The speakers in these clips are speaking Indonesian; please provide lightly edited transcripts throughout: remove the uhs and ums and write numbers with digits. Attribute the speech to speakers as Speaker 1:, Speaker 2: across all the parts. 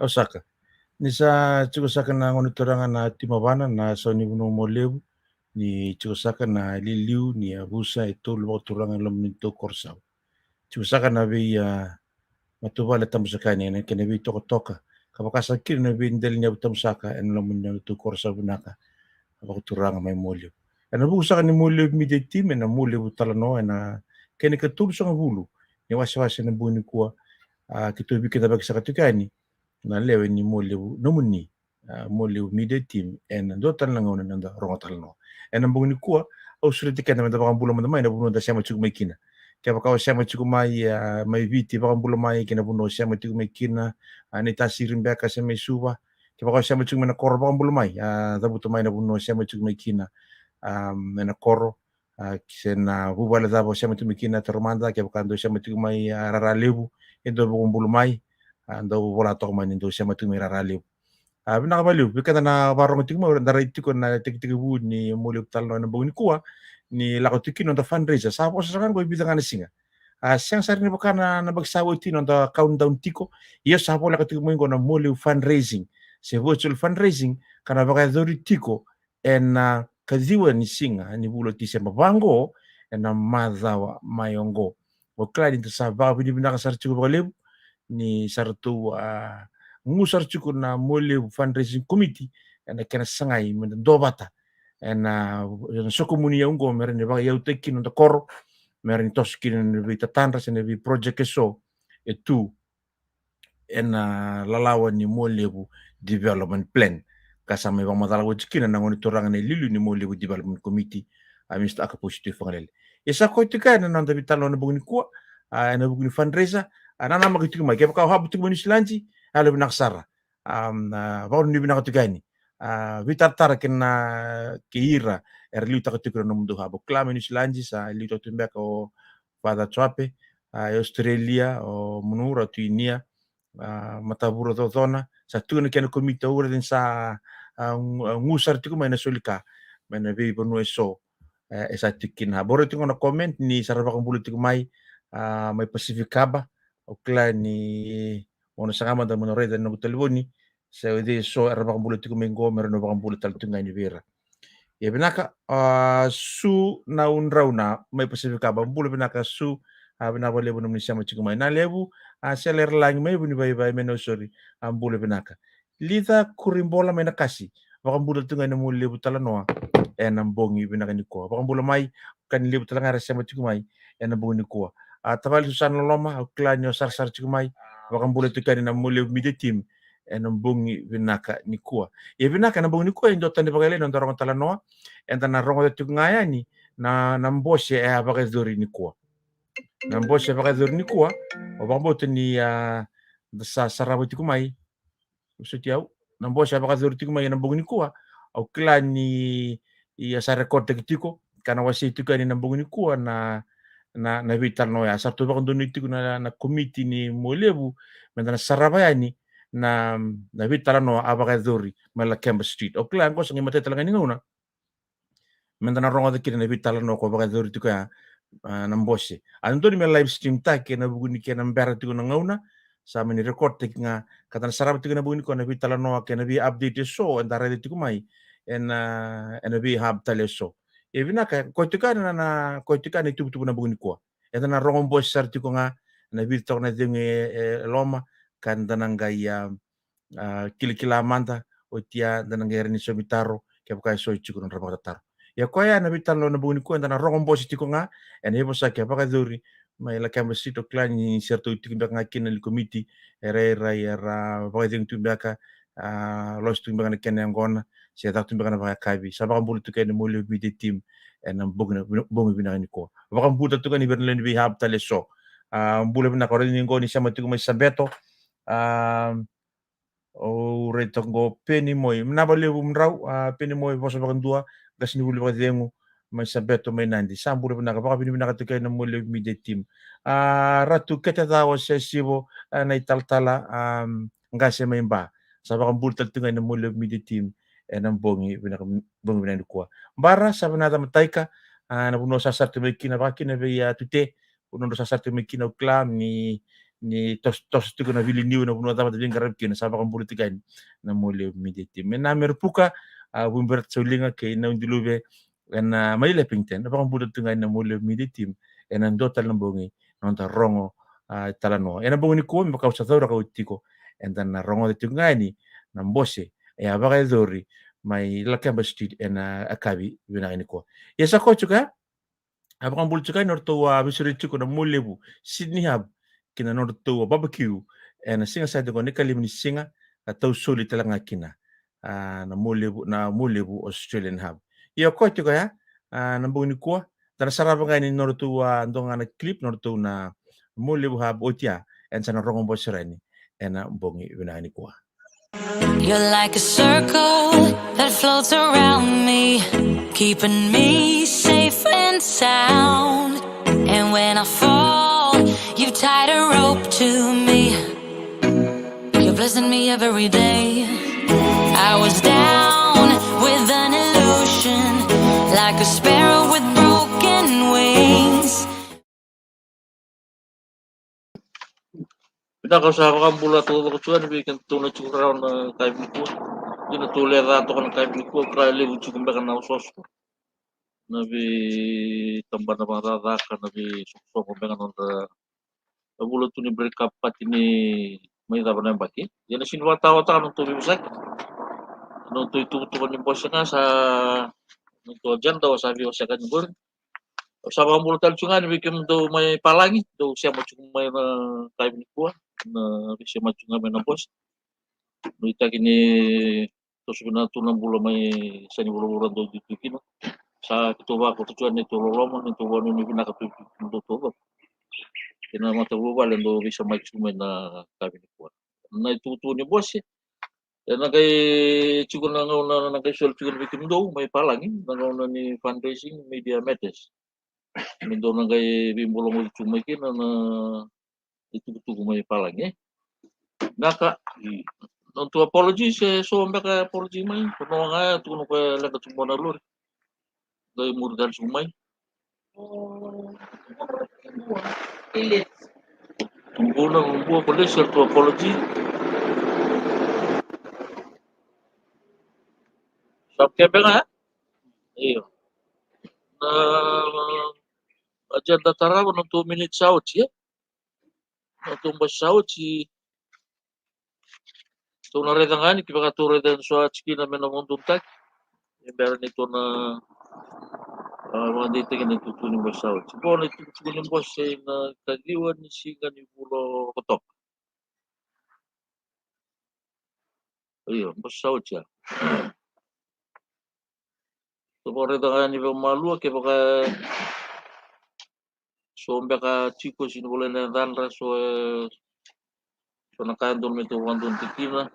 Speaker 1: Osaka. Nisa Chukusaka na ngonitoranga na timavana na soni no moleu ni Chukusaka na liliu ni abusa itu lo turanga lo minto korsau. Chukusaka na bi matuba le tamusakani na kene bi toka. Kapakasa kiri na bi ndel ni tamusaka en lo minto korsau naka. Ako turanga may moleu. Ana busaka ni moleu mi de tim na moleu talano na kene ka tulsa ngulu. Ni wasa na buni kuwa kito bi kita bagi sakatukani. Na lewe ni moleu nomuni moleu media team en do tal na ngona nanda rongo tal no en mbung ni kuwa au sure tikana menda bakam bulo menda mai na buno da sama chuku mai kina kaya bakaw sama chuku mai mai viti bakam bulo mai kina buno sama chuku mai kina ani tasirin beka sama suba kaya bakaw sama chuku mai na koro bakam bulo mai da buto mai na buno sama chuku mai kina na koro kisena bubala da sama chuku mai kina termanda kaya bakando sama chuku mai rara lebu endo bakam bulo mai ando wala to man ndo siya matumira raliw. Nakabaliw bikata na barong tigmo daray tiko na tigtigibu ni mulip talo na bugni kuwa ni lako tikin on the fundraiser sa po sa kan ko ibitang na singa. Siyang sari ni baka na nabagsawa tin on the countdown tiko iyo sa po lako tigmo ko na mulip fundraising. Si virtual fundraising kana baka dori tiko en kadiwa ni singa ni bulo ti siya mabango en na madhawa mayongo. O klad into sa baka binibinaka sa tiko baka lebu ni sartu ngusar cukur na mole fundraising committee na kena sangai men dobata na sokomuni ya ungo meren ne ba ya utekin on koro meren toskin ne bi tatandra se ne bi project eso etu lalawan ni molebu development plan kasama ibang matalaw chikin na ngoni torang na lilu ni molebu development committee mista aka positif ngalele isa ko tika na nanda bitalo na bugni ko na bugni fundraiser anana makitiku mai kepa habu tiku ni silanji alo binaksara baru ni binakatigani vitartara kena keira erliu takatiku na mundu habu klama ni silanji sa liu tatumbe ko pada tsape Australia o munura tu inia matabura totona sa tuna kena komite ura din sa ngusar tiku mai na solika mai na bei bonu eso esa tikin ha boro tiku na comment ni sarabakang bulu tiku mai mai Pacificaba okla ni ono sangama da monore da no telefoni sa de so arabakang bulu tiku mengo meron bakang bulu tal tunga ni vera ya binaka su na unrauna mai Pacificaba bulu binaka su binaka lebu no siama tiku mai na lebu seler lang mai buni bai bai meno sorry bulu binaka lita kurimbola mai nakasi bakang bulu tunga ni mulu lebu talanoa bongi binaka ni ko bakang bulu mai kan lebu talanga siama tiku mai bongi ni ko tabali susan loma klanyo sar chikumai wakang bule tukani na mule mide team bongi binaka ni kuwa ya binaka na bongi ni kuwa ndo tande bagale ndo rongo tala noa enta na rongo tukngaya ni na mboshe baga zuri ni kuwa na mboshe baga zuri ni kuwa obambote ni sa sarabu tikumai usutiau na mboshe baga zuri tikumai na bongi ni kuwa au klani ya sa record tiko kana wasi tukani na bongi ni kuwa na vital no ya sarto bakon doni tiku na komiti ni molebu mendana sarabayani na vital no abaga dori mala Kemba Street o klan ko sangi mate talanga ni nguna mendana rongo de kina na vital no ko abaga dori tiku ya na mbose andoni me live stream ta ke na buguni ke na mbara tiku na nguna sa meni record tik nga katan sarab tiku na buguni ko na vital no ke na bi update so andara tiku mai en bi hab tale so vinaka koitikana tubu na bugni ko na rongon boy sarti ko nga na virtok na dinge loma kan dananga ya kilikila manda o tia dananga erni somitaro ke buka so chiku na rabata tar ya koya na vitalo na bugni ko na rongon boy tiko nga en hebo sa ke baka duri mai la kamba sito klan ni serto tikinda nga kinal committee era baka ding tumbaka los tumbaka na kenen ngona si ata tumbe kana baka kabi sa baka bulu tukai ni mulu bidi team en bongi bina ni ko baka buta tukai ni berlen bi hab tale so bulu bina ko ni ngoni sama tuku mai sabeto o reto go peni moy mnaba lebu mrau peni moy boso baka dua gas ni bulu baka dengu mai sabeto mai nandi sa bulu bina baka bina ka tukai ni mulu bidi team ratu keta dawo sesibo na italtala ngase mai mba sa baka bulu tukai ni mulu bidi team bongi bina kuwa bara sabanada mataika na buno sasar te mekina bakina be ya tute buno sasar te mekina uklam ni tos tu na vili niu na puno tama tabing karab kina sama kan politika na mole media team na merpuka bumberat solinga ke na undilube na maile pingten na kan budat tunga na mole media team na dotal na bongi nonta rongo talano na bongi ko mi kausa thora ka utiko na rongo de tunga ni na mbose baka dori mai lakamba street na akabi bina ini ko yesa ko chuka abakan bulchuka norto wa misuri chuko na molebu Sydney hub kina norto wa barbecue na singa sa ko nikalim ni singa atau soli talanga kina na molebu Australian hub iyo ko chuka ya na buni ko tara saraba ngani norto wa ndonga na clip norto na molebu hub otia sa na rongong bosirani na bongi bina ni ko.
Speaker 2: You're like a circle that floats around me, keeping me safe and sound. And when I fall, you tied a rope to me. You're blessing me every day. I was down with an illusion, like a sparrow with broken wings.
Speaker 3: Pinakasama kang bula todo kuchuan bikin tuna chukuraw na kaibin ko. Dina tuli rato ka ng kaibin ko kaya libu chukumbakan na usos ko. Nabi tambah na mga raraka nabi suksok kumbakan na bula tu ni break up pati ni may taba na yung baki. Yan na sinuwatawa-tawa nung tubi musak. Nung tuitutukan yung boss nga sa nung tuwa dyan daw sabi ko sa kanyang sa mga bula talchungan bikin daw may palangi daw siya machumay na kaibin ko. Na siya machungan na boss. Nuita kini terus guna tunang bula may sani bula do dito kino sa kituba ko tujuan itu lolomon itu wanu ni bina katu do to kina mata bubal do bisa macumay na kami ni kuat na itu tu ni bos ya na kay chugon na kay sol chugon bikin do may palangi na ni fundraising media matters do na kay bimbulong chumay kina na itu may palangi naka untuk apology so mbaka apology mai kuno nga tuno ko laga tumo na lur dai murdan sumai ilit tunggu police to apology sabke nga iyo na agenda tarawa ng 2 minutes out ya ng 2 out si so naredangani kibakature dan so chikina menamunduntak imbera nito na mga dito kini tutunin mo sa out. Siguro tutunin mo sa na kagiwan ni siga ni Pulo Kotok. Ayun, mo sa out siya. Siguro naredangani ba malua kaya baka so mbaka chiko sinubula na danra so nakandun ito wandun tikina.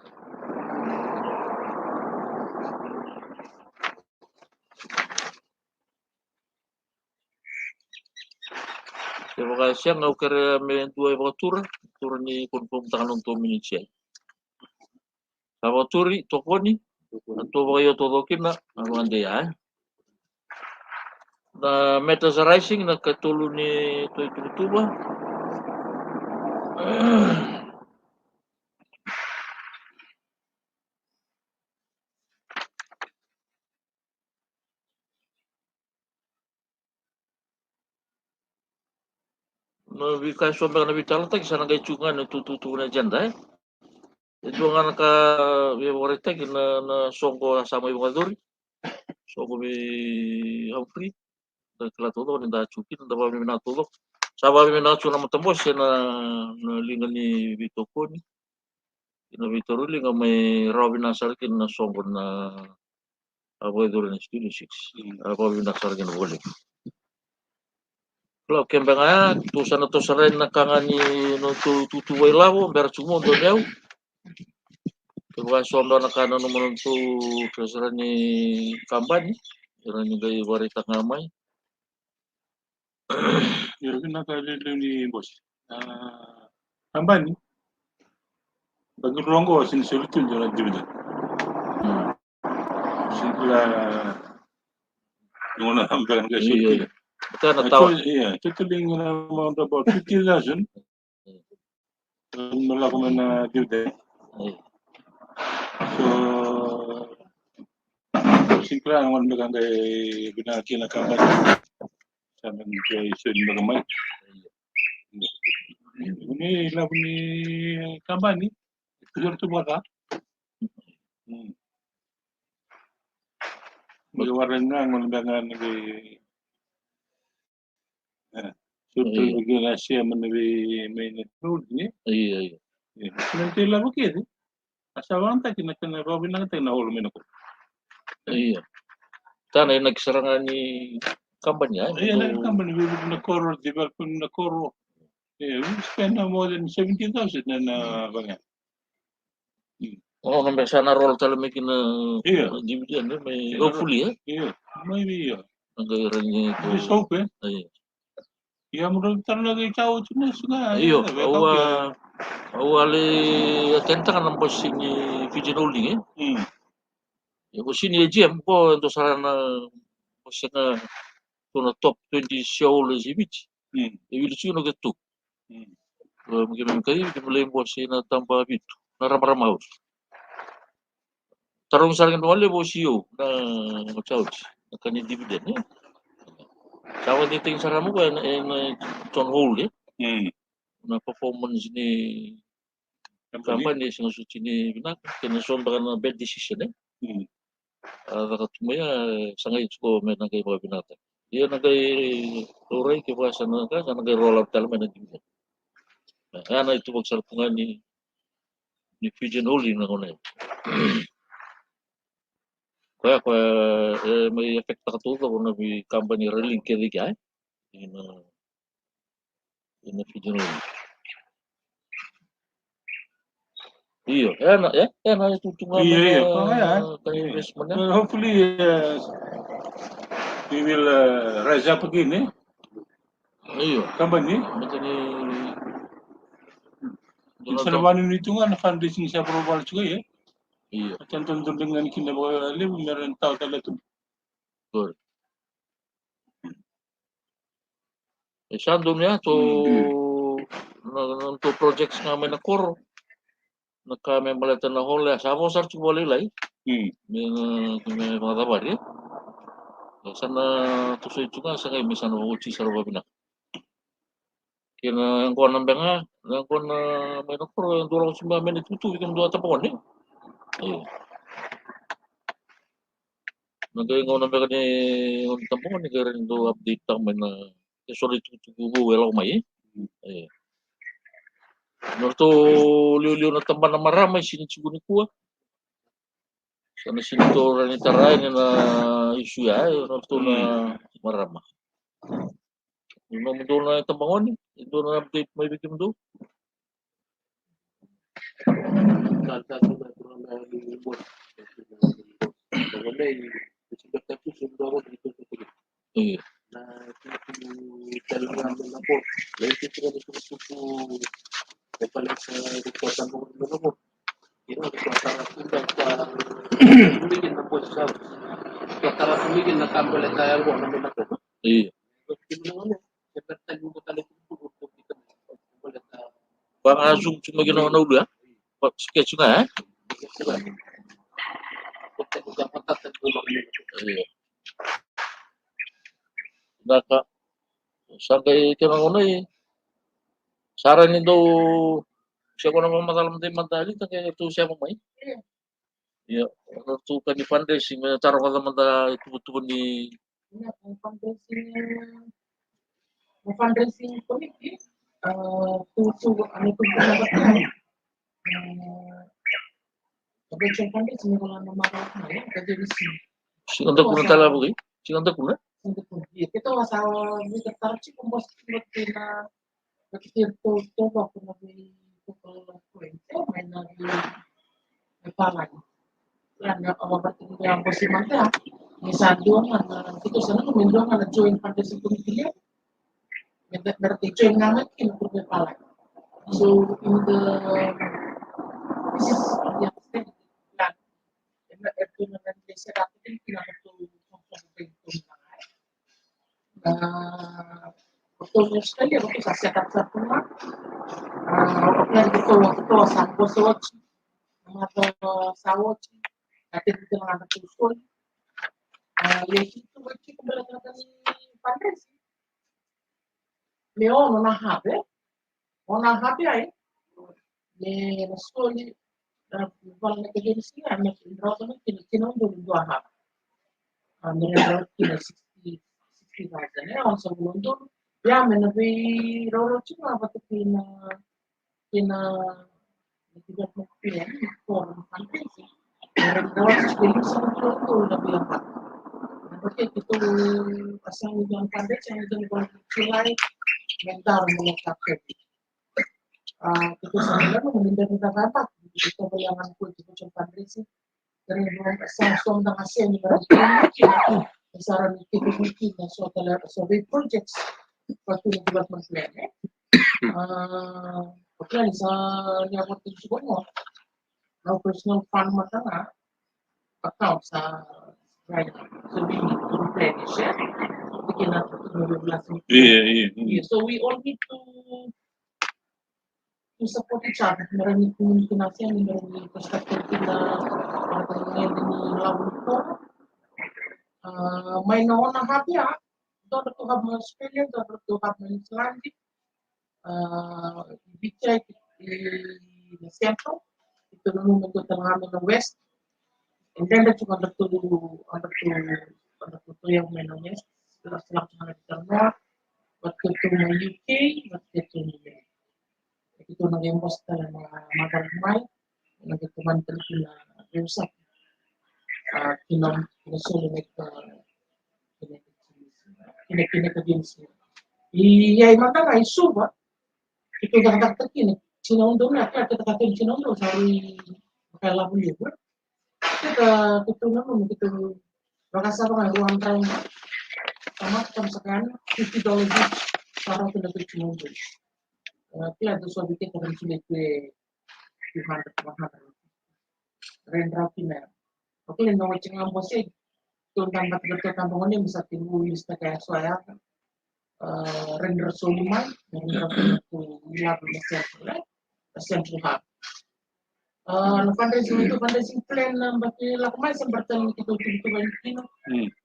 Speaker 3: Kaya siya nga ukara may dua iba tur ni konfirm tangan untuk minutes. Sama turi tokoni atau bayo todokin na ano ande ya. Na metas rising na katulo ni to itutuba. No bika so na bitala ta sana kay chungan tututu na agenda Itu nga naka favorite na songko sama yung kaduri. Songko may Humphrey. Kala todo ni da chukin da ba mi na todo. Saba mi na chuna matambos na lingan ni Vito Koni. Ina Vito Ruli nga may Robin Nasarkin na songko na abo duro ni Studio 6. Abo mi Nasarkin na boli. Kalau kembang aya tusan na ren nakangani no tutuway labo ber chumo do daw. Kaya sondo nakano no menentu kesera ni kampanye. Kira ni gay warita ngamay.
Speaker 4: Yun nakalilo ni boss. Kampanye. Bago rongo sinisulitin yung dividend. Sila yung hanggang kasi.
Speaker 3: Ito natawa.
Speaker 4: Iya, tutuling about 50,000. melakukan dibida. So singkra ang mga kay binaki na kampanya sa mga iso ni magamay. Ini labu ni kampanya tujuh tu berapa? Magawaran nga ang mga suatu regulasi yang may road ni.
Speaker 3: Iya.
Speaker 4: Nanti labu kiri. Asawan tak kena Robin lang tayo nahulog mo ko.
Speaker 3: Iya. Sana yung nagsarangan ni kampanya.
Speaker 4: Iya, kampanya na Coro, development na Coro. We spend more than 70,000 na bangan.
Speaker 3: Oh, naman sana roll talaga may dividend may hopefully
Speaker 4: Iya, maybe iya.
Speaker 3: Nagayran niya ito.
Speaker 4: Let's hope
Speaker 3: Iya.
Speaker 4: Iya, murag talaga ikaw ito na sila.
Speaker 3: Iyo, awali atenta ka ng boss ni Fiji Holding Yung boss ni AGM po ito sana boss na ito na top 20 shareholders image. Ibig siya nag-ito. Mungkin kayo, dimulai yung boss na tambah bito. Naram-ram house. Tarong sa akin wala po CEO na mag-charge. Nagkani dividend Sawa dito yung saramo ko na John Hall na performance ni company sa suci ni binak kinason baka na bad decision tumaya sangay ko may nagay mga binata. Iya nagay turay kiba sa nagay roll up talaga na dividend. Ana ito magsarpungan ni Fiji Holding na kunay. Kaya may efek nakatuto kung may company reling kaya in Fiji Holding. Iyo, yan na itutungan kay investment na.
Speaker 4: Hopefully, we will rise up again
Speaker 3: Iyo.
Speaker 4: Company. Sa naman nito nga, na-fundraising sa approval juga
Speaker 3: Iya.
Speaker 4: At ang tundong dengan kinabalim, meron tao talaga.
Speaker 3: Good. Sando niya to projects nga may nakor. Nagkami malatan na hole. Sama sa archik walilay. May mga tabar Sana tusoy juga sa kay misan uci sa rubabinak. Kina ang kuan ng benga, ang kuan na may nakor yung durang simba minit tutu ikam dua tapon Nagayong ng benga ni ang tapon ni garing do update tang may na sorry tutu wala may Norto liu-liu na tamban na maramay sinitsugo ni kuwa. Sana sinito ni taray na issue norto na marama. Yung mga doon na tambangon ito na update may bikim do. Iya. Bang Azung cuma ginawa na udah, sketch nga Naka sampai kinangunay saran nindo siya ko naman matalam tayo mandali kaya ito siya mamay. Iya, ito kan di fundraising taruh ka naman ta tubo ni
Speaker 5: fundraising committee tutubo ano to fundraising wala na marami kasi
Speaker 3: Siganda ko na tala mo Siganda ko na?
Speaker 5: Ito masawa ni tertarik kung bos na nakikita to ba kung may kwento may nagpalan. Yan ang mabating niya ang bosiman ka. May sadyong ito sana kung may doon na join fundraising committee niya. Berarti join naman kinukulit palan. So in the this is the extent plan. Ito na nag-lesa natin kinakatulong betul sekali untuk saya kata pula Oplan gitu waktu itu sampo sochi, mata sawochi, nanti kita nggak terus ya itu bagi keberatan Pandres. Leo non habe ay, le nascoli wala nagkagirisi na nakindrato na kinong dua habe. Meron kina 60,000 on sa mundo. Ya menabi roro cuma batu kina tidak mungkin for Pandres. Meron kini sa mundo lebih apa. Porque itu asal yang Pandres yang Julai mental mengungkapkan. Itu sebenarnya meminta apa? Itu bayangan ku itu Pandres dari belum Samsung dan Asia ni berarti besaran itu mungkin so big projects waktu development plan. Oke, bisa yang waktu itu semua. Now personal fund matana account sa right. So we need to replenish it. We cannot so we all need to support each other. Meron komunikasi yang meron perspektif kita dengan lawan ko. May nauna happy dapat to have Australia, dapat to have New Zealand. Bicara di Central, itu namun untuk tengah dan West. And then ada cuma ada yang menanya setelah di North, waktu itu UK, waktu itu naging boss na magalmay, nagituman na usap, kinasulimit kinakagins niya. Iyay mata nga isuba, ito nakakakta sinaundo na, kaya katakatin sinaundo, sari makalabong libre. Kita naman, kita makasama nga, ruang tayo nga, tama, kamsakan, $50 each, para tinatag sinaundo. Kaya doon sabi kita rin sulit 200, 100. Rendra kina. Oke, no wajing ang bosig. Doon tambat betul kampung ini bisa timbul kayak suaya. Rendra Soliman, rendra itu wilayah Mesir, Central Hub. Fundraising plan bagi lakukan seperti kita tujuan ini.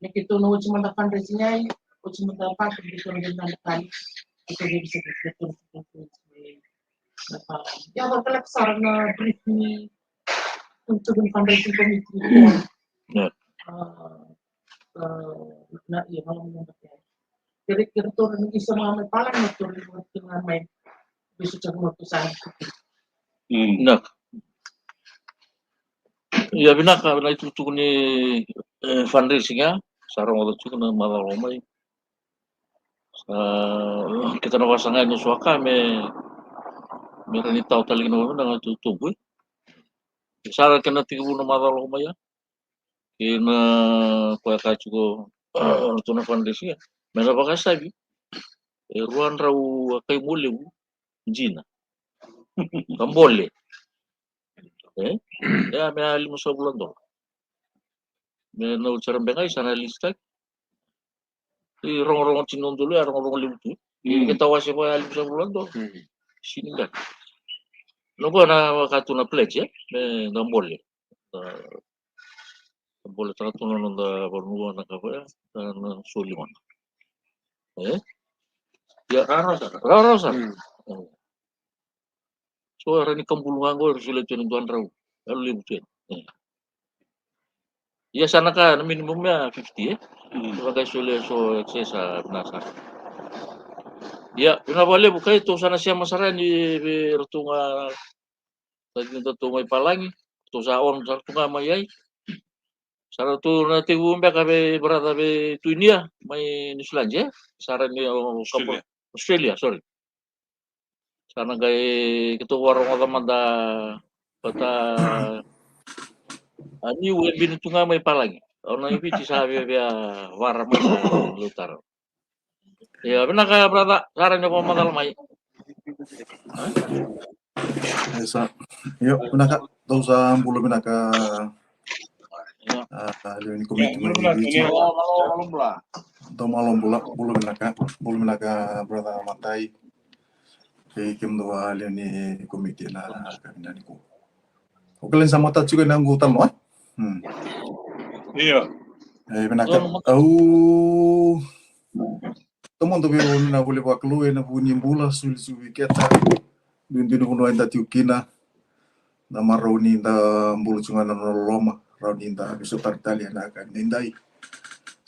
Speaker 5: Kita no cuma fundraisingnya, cuma dapat kita dengan kali. Itu bisa betul. Ya bakal sarana brief ni untuk fundraising committee. Na iya malam yang pakai. Kira-kira tuh nanti sama may palang na tuh dengan may bisa cakap waktu saya.
Speaker 3: Nak. Ya binaka na itu tuh ni fundraisingnya sarang waktu itu na malalomay. Kita na pasangan yung suaka meron itaw talaga naman na tutubo. Sarang ka na tingin na malalomay. Kina kuya kacugo ito na fundraising. Meron pa kasabi. Ruan raw kay muli Gina. Kambole. Ya may alim sa bulan do. May na sarang bengay sana listak. Rong-rong cinon dulu ya rong-rong limutu. Kita wasi mo alim sa bulan do. Sinigan. Nunggu na katuna pledge ya. May kambole. Boleh teratunan nanda bernua nak apa ya dan Suliman. Ya rara. So hari ini kembulungan gue sulit tuan rau lalu libutin. Ya sana kan minimumnya 50 ya. Sebagai sulit so eksesa benasa. Ya kenapa boleh buka itu sana siapa masaran di bertunga tadi tunga palangi tu saon tunga mayai. Sarang tu nanti umbe kabe berada be tu India, mai New Zealand ya. Sarang ni Australia, sorry. Sarang gay kita warung orang manda kata ani webin tu ngamai palangi. Orang ini sabi dia warang lutar. Ya benar kaya berada sarang ni pemadal mai.
Speaker 6: Esa, yo benar tahu sa belum benar ini komite malam pula belum nak berada matai kay kim do ali ni komite la kami ko. Kailan sa mata juga nang gutal no?
Speaker 4: Iya.
Speaker 6: Benakat au tomon to biro na boleh buat keluar na bunyi bola suli kita dun kuno enda tiukina na maroni da bulu cunga na loma rauni da biso taritalia na kan nindai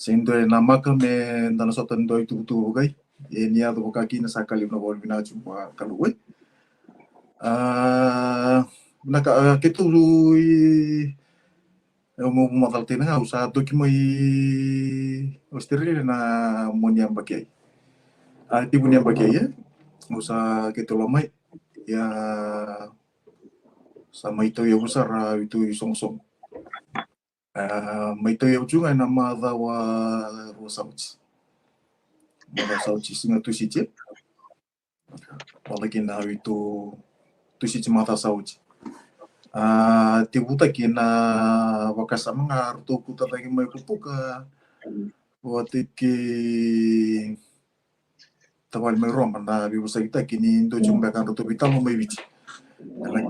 Speaker 6: sendo na maka me na sotan do itu tu gai ni ado kaki na sakali na bol bina cuma kaluwe naka ketu mau matal tina usaha tu kimai Australia na moniam bagai ti bunia bagai ya usaha ketu lomai ya sama itu ya besar itu song-song maito ya juga nama dawa Rosauci singa tu sice walakin na itu tu sice mata sauci tibuta kina wakasa mangar tu kuta lagi mai kupuka waktu ki tawal mai rom na bibusa kita kini do jumpa kan tu vital mo mai bici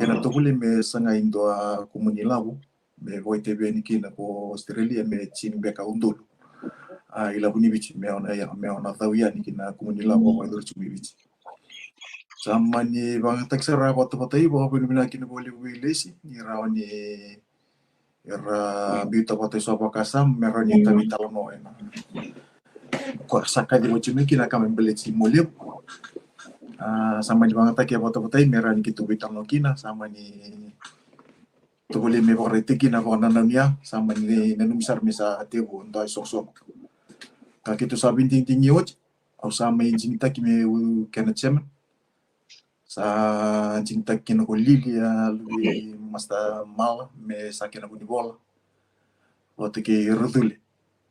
Speaker 6: kena tu boleh me sanga indo komuni labu me voi tebe ni kina ko Australia me chin beka undul ila buni bici me ona tawia ni kina komuni labu mai dur chumi bici sama ni bang taksara bata-batai bawa benar kina boleh wilesi ni rawani era biuta bata sopa kasam meroni tabi talamo ena ko saka di mochumi kina kami beleci molip sama ni bang takia bata-batai merani kitu bitalo kina sama ni tu boleh me borete kina bona namia sama ni nanum sar misa tebu ndai sok-sok ka kitu sabin ting-ting yot au sama injing taki me kana chemen sa cinta kina ko lilia lui masta mal me sakena buni bola waktu ke rudul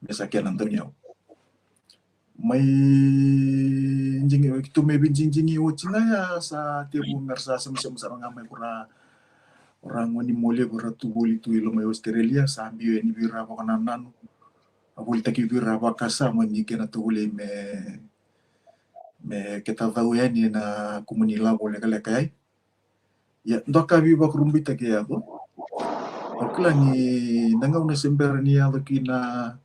Speaker 6: me sakena antonio mai jingi itu me jingi wacina ya sa tebu mersa semasa ngamai kura orang wani mole kura tu boli tu ilo mai Australia sambil ni bira pakanan abuli taki bira pakasa manyikena tu boli me kita tahu ya ni na komunila boleh kalekai ya ndoka bi bak rumbi take ya ko okla ni nangau na sember ni ya kina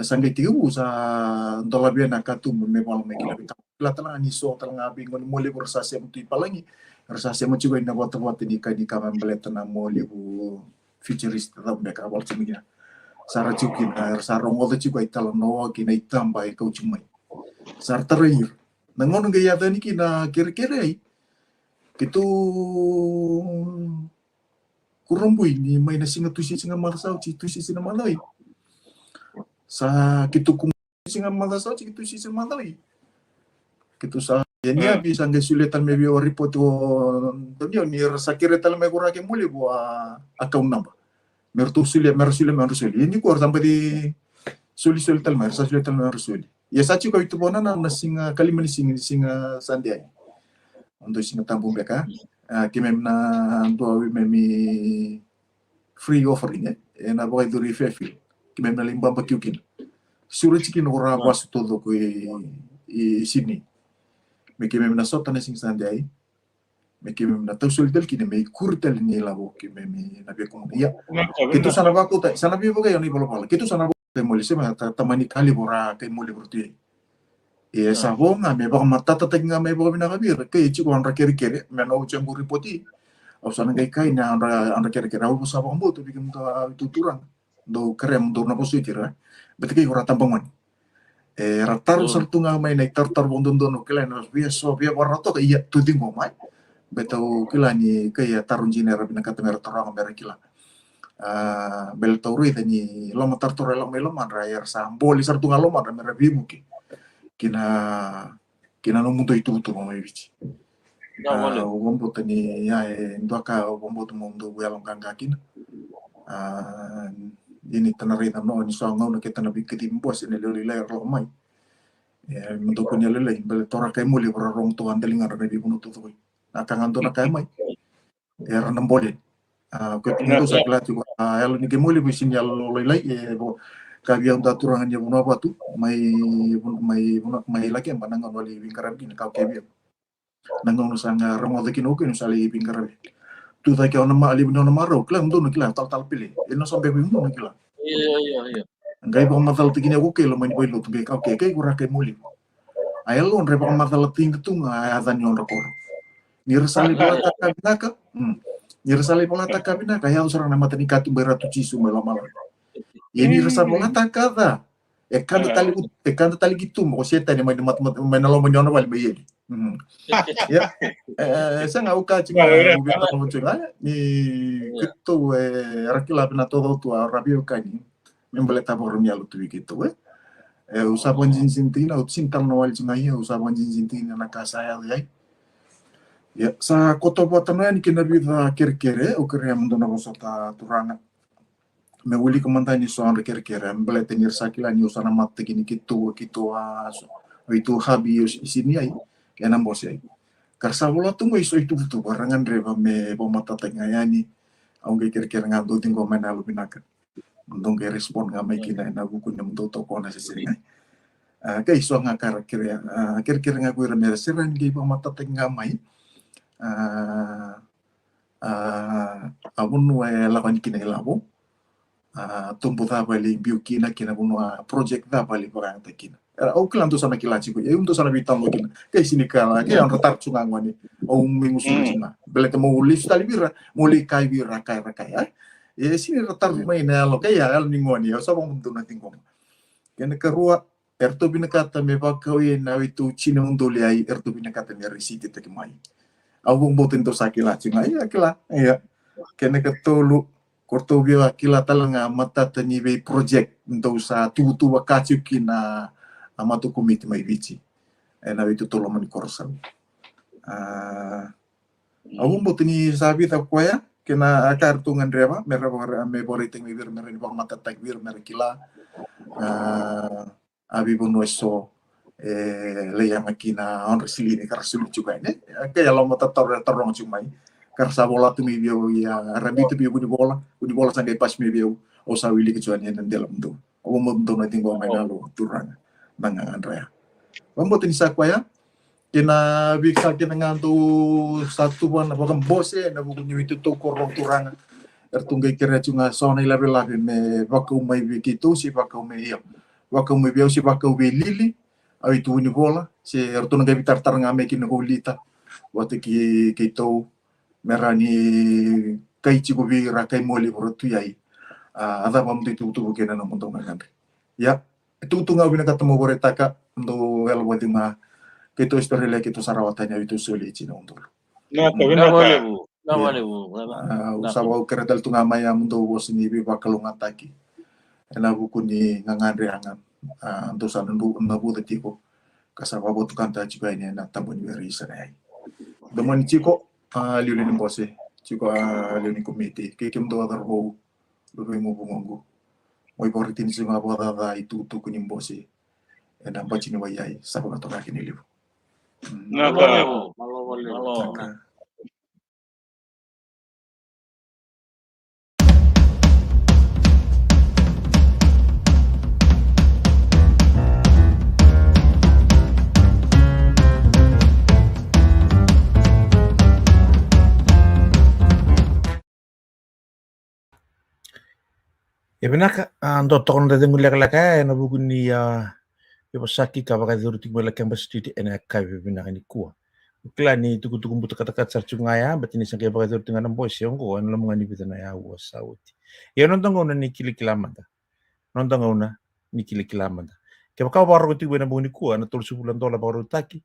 Speaker 6: sangai tiu sa ndola bia na katu me mal me kila bita la tala ni so tala ngabi ngon mole bersasi muti palangi bersasi mo juga na bota di kama belet na mole bu futurist ta mereka awal cemia sara cukin sarong ngol juga itala no kina itambai kau cumai sar terakhir nangon gaya tani kina kira-kira itu kurumbui ni may nasinga tusi singa malasau tusi singa malay sa kitu kum singa malasau tusi singa malay kitu sa ya bisa nggak sulitan maybe report tonyo ni sakire tal may kurake muli buat account number mersulia ini kuar sampai di suli tal mersuli ya sachi ko itu bona na singa kalima ni singa sandiay untuk singa tampung beka kimem na do memi free offering na boy do refill kimem na limba bakyukin sura chikin ora was todo ko Sydney me kimem na sota na singa sandiay me kimem na tausul del kine me kurtel ni labo kimem na be ko ya itu sana baku sana bi boga yoni bolo kitu sana muli sema tamani kali bora kay muli berti sabong me baka matata nga me baka binakabir kay chiko ang rakeri me no chang buri poti au sana kay na ang rakeri au sabong mo to bikin tuturang do krem do na positira bet kay ora tambangan rataru sartu nga may na tartar bondon no kila no via barato kay tuding mo mai betau kila ni kay tarun jinera binakatamera torang mera kila bel tauri tani loma tartore loma loma rayar samboli sartu ngaloma mera bimuki kina no mundo itu mo bici bombo tani ya ndoka bombo to mundo welong kangakin ini tanarita no ni so ngau kita nabi kitim bos ini lele lo mai mundo ko nyalele bel tora kay muli ora rong to andelinga rabi bunu to nakangan to na kay mai era nambole ketuntu sakla juga el ni kemuli bisin yal lolai kabiang daturangan ya buno apa tu mai lagi yang panangan wali wingkaran kini kau kebiang Nangong sanga rangote kinoku no sali pingkarabe. Tu ta kau nama ali bino nama ro klang tu nakila tal pilih. Ino sampai bino nakila.
Speaker 3: Iya.
Speaker 6: Ngai pa matal tikini aku ke lo main boy lo tu ke oke ke kurang ke muli. Ayah lo nre pa matal ting tu nga adan yon rakor. Nirsali pelata kabinaka. Nirsali pelata kabinaka ya usara nama tani katu beratu cisu malam-malam. Ini rasa pelata kada. Ekanda tali gitu mo seta ni main lo main ono bali bayeli. Ya. Saya nggak uka cuma ubi kalau cuma ni gitu rakila pina todo tu rabio kani membeli tabor mialu tu gitu usapan jinsintina utsintal no wal cuma ya usapan jinsintina na kasaya ya sa koto potano ni kina vida kere o kere mendona bosota turanga me wuli komantani soan kere membeli tenir sakila ni usana matte kini gitu itu habi sini ai ya nambos ai Karsawala tungo iso itu barangan reba me bomata tengayani aunque kira-kira ngado tinggo main alu binaka mendong ke respon ngamai kina na buku nyam to kona sesengai ke iso ngakar kira-kira ngaku remere seran gi bomata tengamai abun we lawan kina labo tumpu ta bali biu kina bunua project ta bali barang takina o klan to sana kilaci ko untuk sana bitang lagi ke sini kala ke yang retar cungangwani o minggu sunga belete mo ulis tali bira muli kai bira kai ya sini retar main lo ke ya al ningwani ya sabang untuk nanti ngom kene kerua erto binakata me bakawi na itu cina undoli ai erto binakata me risiti te mai au botin to sakila cunga ya kila ya kene ketolu korto bio akila talanga mata tani be project untuk sa tu wakacu kina amatu komite mai vici na itu tolo mani korsan awum botini sabi ta koya kena kartungan reba mereka me boriting mir mer ni mata tak wir mer kila abi bonueso leya makina on resili ni karsul juga ini kayak lo mata terong cumai karsa bola tu mi bio ya rambi tu bio budi bola sampai pas mi bio o sawili kecuali dan dalam tu awum bonto na tinggal main lalu turang nangangan raya. Pembuat ini sakwaya kena bisa kena ngantu satu bulan apa bose na buku itu to korong turang ertunggai kira cunga sona level me bakau mai begitu si bakau mai biau si bakau be lili au itu ni bola si ertunggai bitar ngame kina golita wate ki to merani kai cigo bi rakai moli borotu yai ada pam itu kena no montong kan ya itu tunggal bina ketemu boretaka untuk el buat ma kita historia kita sarawatanya itu sulit cina untuk
Speaker 3: Nggak boleh bu.
Speaker 6: usaha kereta tunggal maya untuk bos ini bi bakal ngataki ena buku ni ngangandre angan untuk sandu nabu tiko kasaba botu kanta juga ini na tamu ni beri sanai demon ciko liulin bose ciko liulin komite kekem do adar ho lu mo bungongo Moi portin singa boda itu kunim bosi. Ena bachi ni wayai sabaga toka kini libu.
Speaker 3: Nggak boleh bu. Malo.
Speaker 1: Ya benaka ndoto kono dade ngulek-lek na buguni ya pasaki ka baka duru tigmo lek yang basti ena kai benaka ni kuwa. Ukla ni tuku mbuta kata sarchungaya batini sangke baka duru tingan boys yongo an lamngani bitana ya wasauti. Ya nonton ngona ni kili-kilamanda. Nonton ngona ni kili-kilamanda. Ke baka baro tigmo na buguni kuwa na tulsu bulan dola baro taki.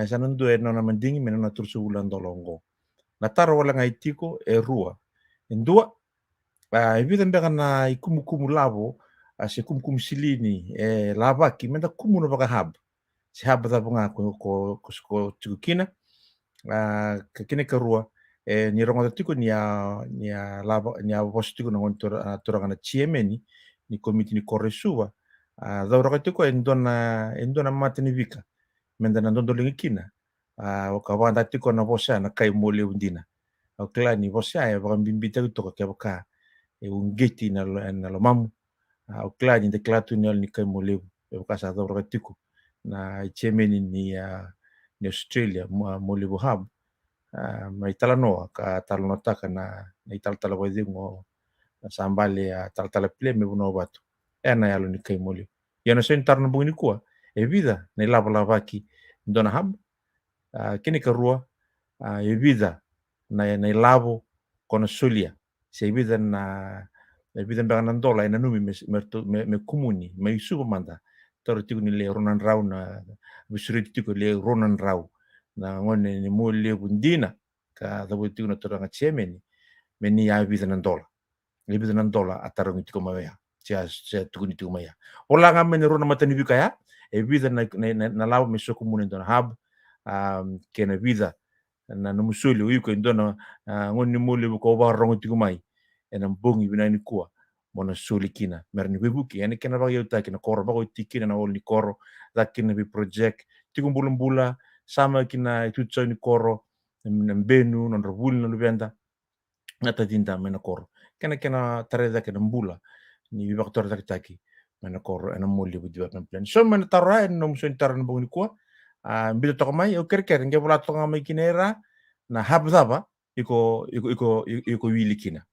Speaker 1: Sanan due nona mandingi mena na tulsu bulan dolongo. Na taro wala ngai tiko rua. Endua Evident na ikumu labo si kum silini lava ki menda kumu no baka hab si hab da bunga ko tukina kene karua ni rongo tiko ni lava ni bos tiko no turanga chiemeni ni komiti ni koresuwa da rongo tiko endona matini vika menda na ndondo lingikina wakawanda tiko na bosa na kai mole undina okla ni bosa ba bimbita to ka baka ungeti na lo mamu o klani de klatu ni kai moleu e kasa do retiku na chemeni ni ni Australia mo le hab mai talanoa ka talanota kana nei taltala waidingo sambale taltala pile me buno batu na yalo ni kai moli yana sen tarno buni kua e vida nei lava ki dona hab kini ka rua e vida nei lavo kona sulia se vida na e vida mbanga dola ina numi me kumuni me suba manda toro tiku ni le ronan rau na bisuri tiku le ronan rau na ngone ni mo le bundina ka da tiku na toranga chemeni me ni ya vida nan dola le vida nan dola atarong tiku maya sia tiku ni tiku maya ola nga me ni rona matani bikaya e vida na lavo me so kumuni don hab kena vida na musuli uiko indona ngoni mole ko barong tiku mai ena bongi bina ni kua mona suli kina merni webuki ene kena ba yota kina koro ba tikina na ol ni koro da kina bi project tiku bulan sama kina itu ni koro mbenu non robul no lubenda ngata dinda mena koro kena tare da kena mbula ni bi baktor da taki mena koro ena mole bu development plan so mena tarra en nom so taran bongi kua mbito to mai o kerker nge bola to mai kinera na habdaba iko wilikina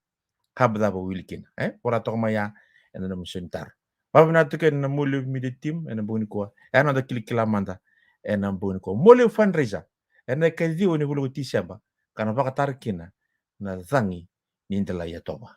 Speaker 1: habdaba wilikina bola to mai ya ena nom sentar babna to ken na mole mi de tim ena boni ko ena da kilikila manda ena boni ko mole fundraiser ena kazi oni bulu tisaba kana baka tarkina na zangi ni ndala ya toba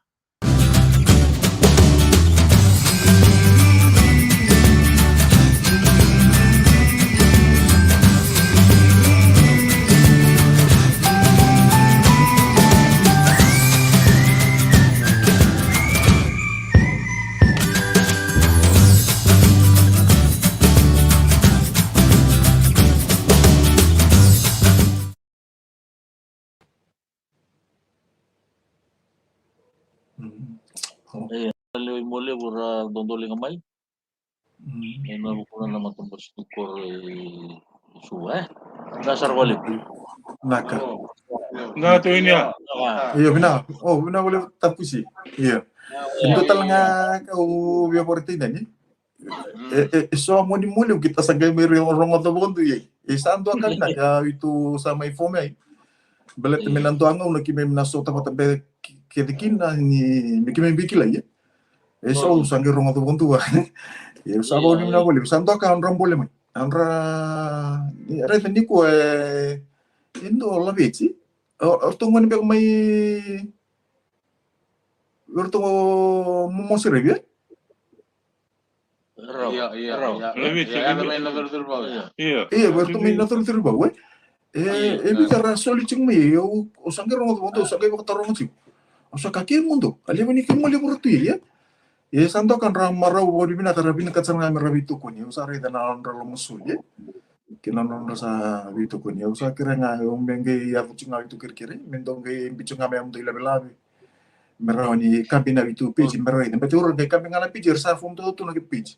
Speaker 3: Le mole bura dondole ngamai ena bukan nama tempat stukor suwe dasar wali
Speaker 6: Naka.
Speaker 4: Na to ini ya.
Speaker 6: Iya benar. Oh benar boleh tapusi. Iya. Itu talanga kau biar porti dani. So mo ni muli kita sagay may rongo to bondo ye. Sando kan na ya itu sama informe. Belet menanto anga una ki me nasota pata be kedikin na ni mikime bikila ye. So sangay rongo to bondo wa. Ye sabo ni na boleh. Sando kan ron boleh mai. Andra re ni ko indo la veci. Orto ngani be mai orto mo sirebe. Iya, berarti main natur bawa. Bicara soli cingme, usangke rongo bondo, usangke waktu rongo cing. Usa kaki mundo, ali mani kimo ali berarti ya. Ya santo kan ramarau bodi bina tarabina katsan ngamarabi tu kunya, usa reda na ralo musul ya. Kina non rasa bitu kunya, usa kira nga umbenge ya kucinga itu kira-kira, mendongge bicunga mem tu ilabe-labe. Merawani kabina itu page merawani, betul orang kabina na page rasa fum tu na page.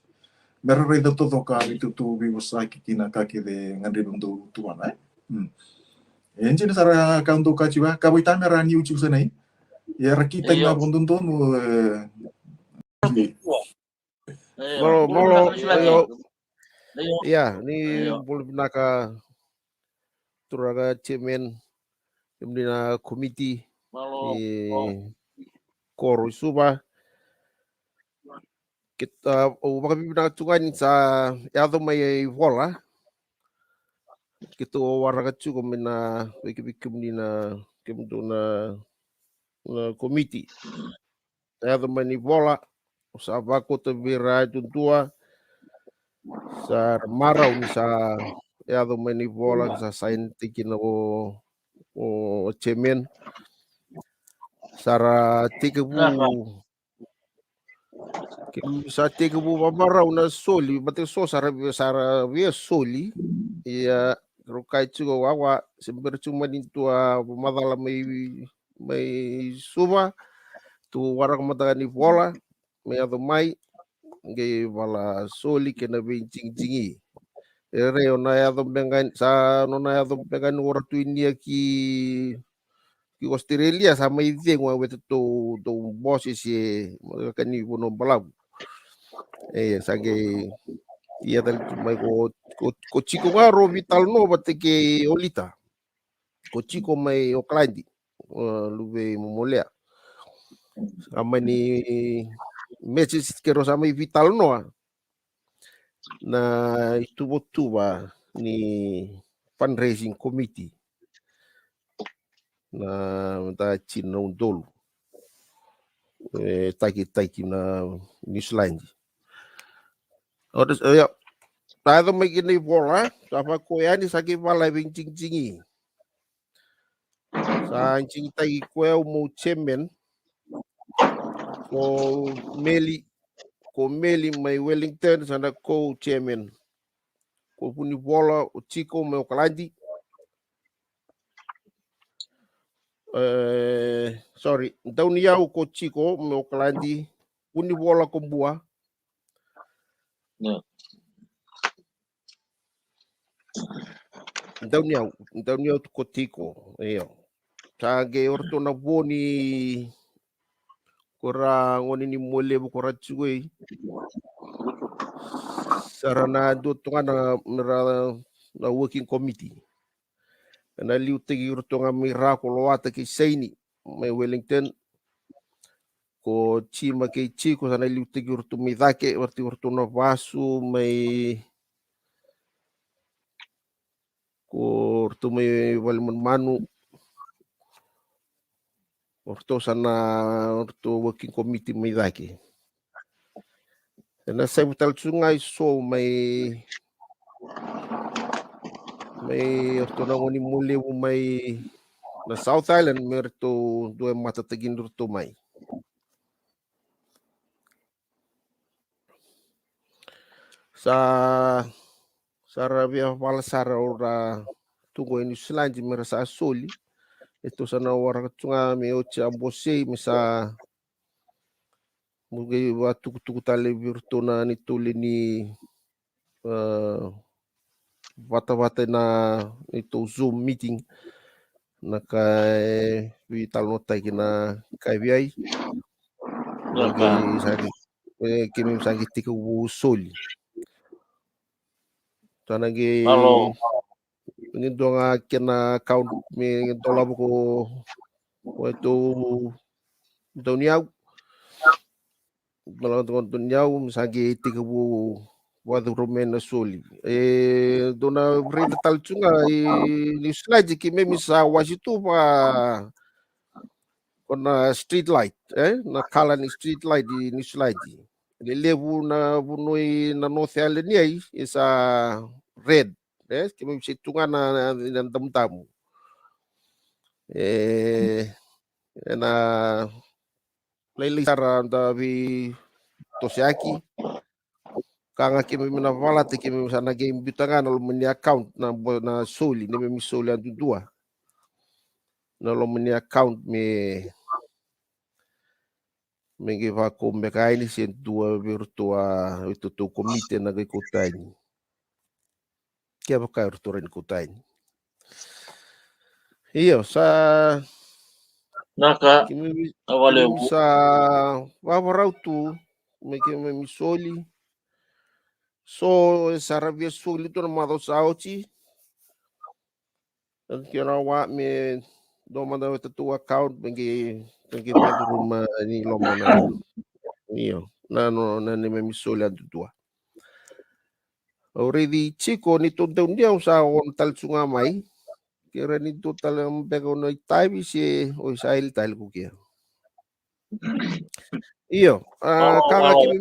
Speaker 6: Meron ito to ka itu tu biwasaki kina kaki de ngandri untuk tuan Enjin sara kaunto kachiwa kabuita merani uchu sanai. Ya rakita nga bundunto
Speaker 7: Molo ya ni boleh naka turaga chairman na komiti koro suba kita makapipinang tukan sa yado may vola kito waraga chuko mina wikibikum ni na kimdo na komiti yado may vola sa bako to bira tuntua sa maraw ni sa yado may vola sa scientific na o chairman sara tikabu sa tikabu babaraw na soli bate so sara via soli ya rokai chugo wawa sember cuma nintua madala may suba tu warak matagan ni vola may ado mai ngay wala soli kena bincing jingi ere ona ado bengan sa nona ado bengan oratu ini ki Australia sama ide ngwa wetu to bosses ye kani bono balabu sage iya dal mai ko ko chiko ngaro vital no bateke olita. Ko chiko mai Oklandi. Lube momolea. Ama ni meses kero sama vital no na itubo-tuba ni fundraising committee na china undolo taiki na New Zealand. Odes ya tado mai kini bola apa ko yani saki bala bing jingi sa jingi taiki ko mo chairman ko meli mai Wellington sana ko chairman ko puni bola o Chico mai Oklandi. Sorry, daun yau ko Chico mai Oklandi puni bola ko bua.
Speaker 3: Yeah.
Speaker 7: Daun yau ko Chico. Iyo. Tage orto na boni kora ngoni ni mole bu kora chugoi. Sarana do tonga na working committee. Na liu tegi urtonga mira ko loata ki seini mai Wellington ko chima ke chico sana liu tegi urtu mi dake warti urtu na vasu mai ko urtu mai walman manu urtu sana urtu working committee mai dake. Na saya betul sungai so mai urtu na ngoni mule mai na South Island merto dua mata tegin urtu mai. Sara via wala sara ora tungo ini selanji merasa soli itu sana orang tunga me ocha bose misa muge watu tale virtuna ni tuli ni vata na itu Zoom meeting na kai vital nota kina kai viai kimi sangi tiku soli tanagi ngidonga kena account me dola ko itu doniau sangi tiku wadu romena soli dona rida talchunga ni slaji kimi misa wasitu pa kona street light na kala ni street light di ni slaji levu na bunoi na North Island ni isa red kimi situnga na tamu na lelisara davi Toshiaki kanga kimi mina vala te kimi sana game bitanga no mini account na soli ne mi soli andu dua no lo mini account me give ko me kaini sen dua virtua itu tu komite na ke kotani que ba ka virtua ni kotani iyo sa
Speaker 3: Naka
Speaker 7: kimi
Speaker 3: awale
Speaker 7: sa wawarautu me kimi mi soli so sarabia soli to na mado sauci kira wa me do manda tu account bengi madu rumah ni lomona iyo na ni me soli adu tua already Chico ni to daun dia sa on tal sunga mai kira ni to tal bego no taibi si o sail tal ku kia iyo kanga kimi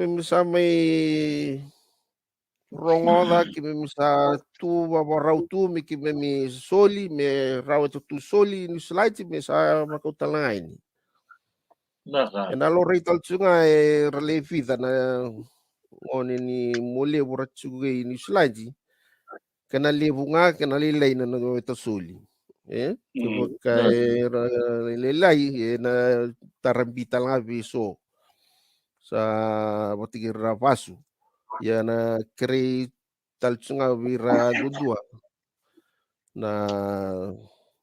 Speaker 7: misa mai rongoda kimi misa tu babarau tu mi kimi mi soli me rawa tu soli ni slide me sa makutala ini
Speaker 3: naka
Speaker 7: na lo rate tsunga relevi na on ni mole burat suge ni slide kana lebunga kana lelai na no soli kibo kai lelai na tarambita nga viso sa botigir rapasu ya na krei talchunga vira dudua na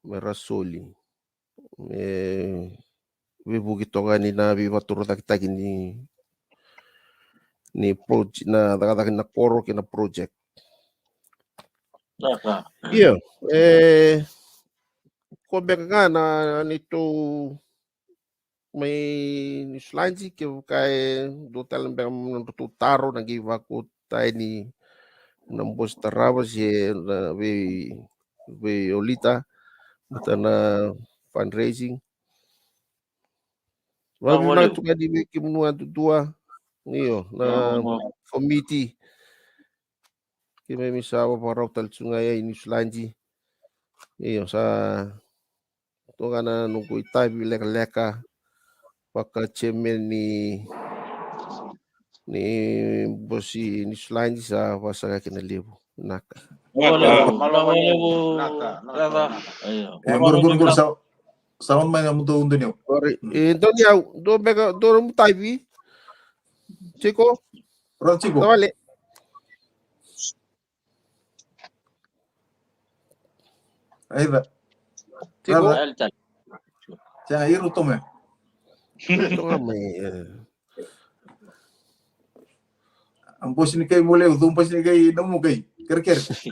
Speaker 7: merasoli vibu kitonga ni na viva turota kitaki ni ni project na takatakin na koro kina project.
Speaker 3: Naka.
Speaker 7: Iya, kumbaga nga na nito may slanji ke kay do talang bang tutaro nagiva ko tayo ni nambos taravas ye na we olita mata na fundraising. Wala na
Speaker 3: Waliw.
Speaker 7: ito nga di kimunua dua niyo na committee kaya may misawa para tal sungaya ini slanji. Iyo sa ito nga na nung kuitay leka-leka pagka chairman ni bosi ni slanji sa wasa kinalibo naka.
Speaker 3: Waliw. Malawaliw. Naka. Ayo.
Speaker 6: Gur sa man mo do niyo.
Speaker 7: Sorry. Então niya do mo taibi. Chico,
Speaker 6: Francisco.
Speaker 7: tawali.
Speaker 6: Ayda.
Speaker 7: Chico,
Speaker 3: Alchan.
Speaker 6: Siya iro to me.
Speaker 7: ito nga may
Speaker 6: Ang boss ni kay mule, udumpas ni kay namu kay. Ker.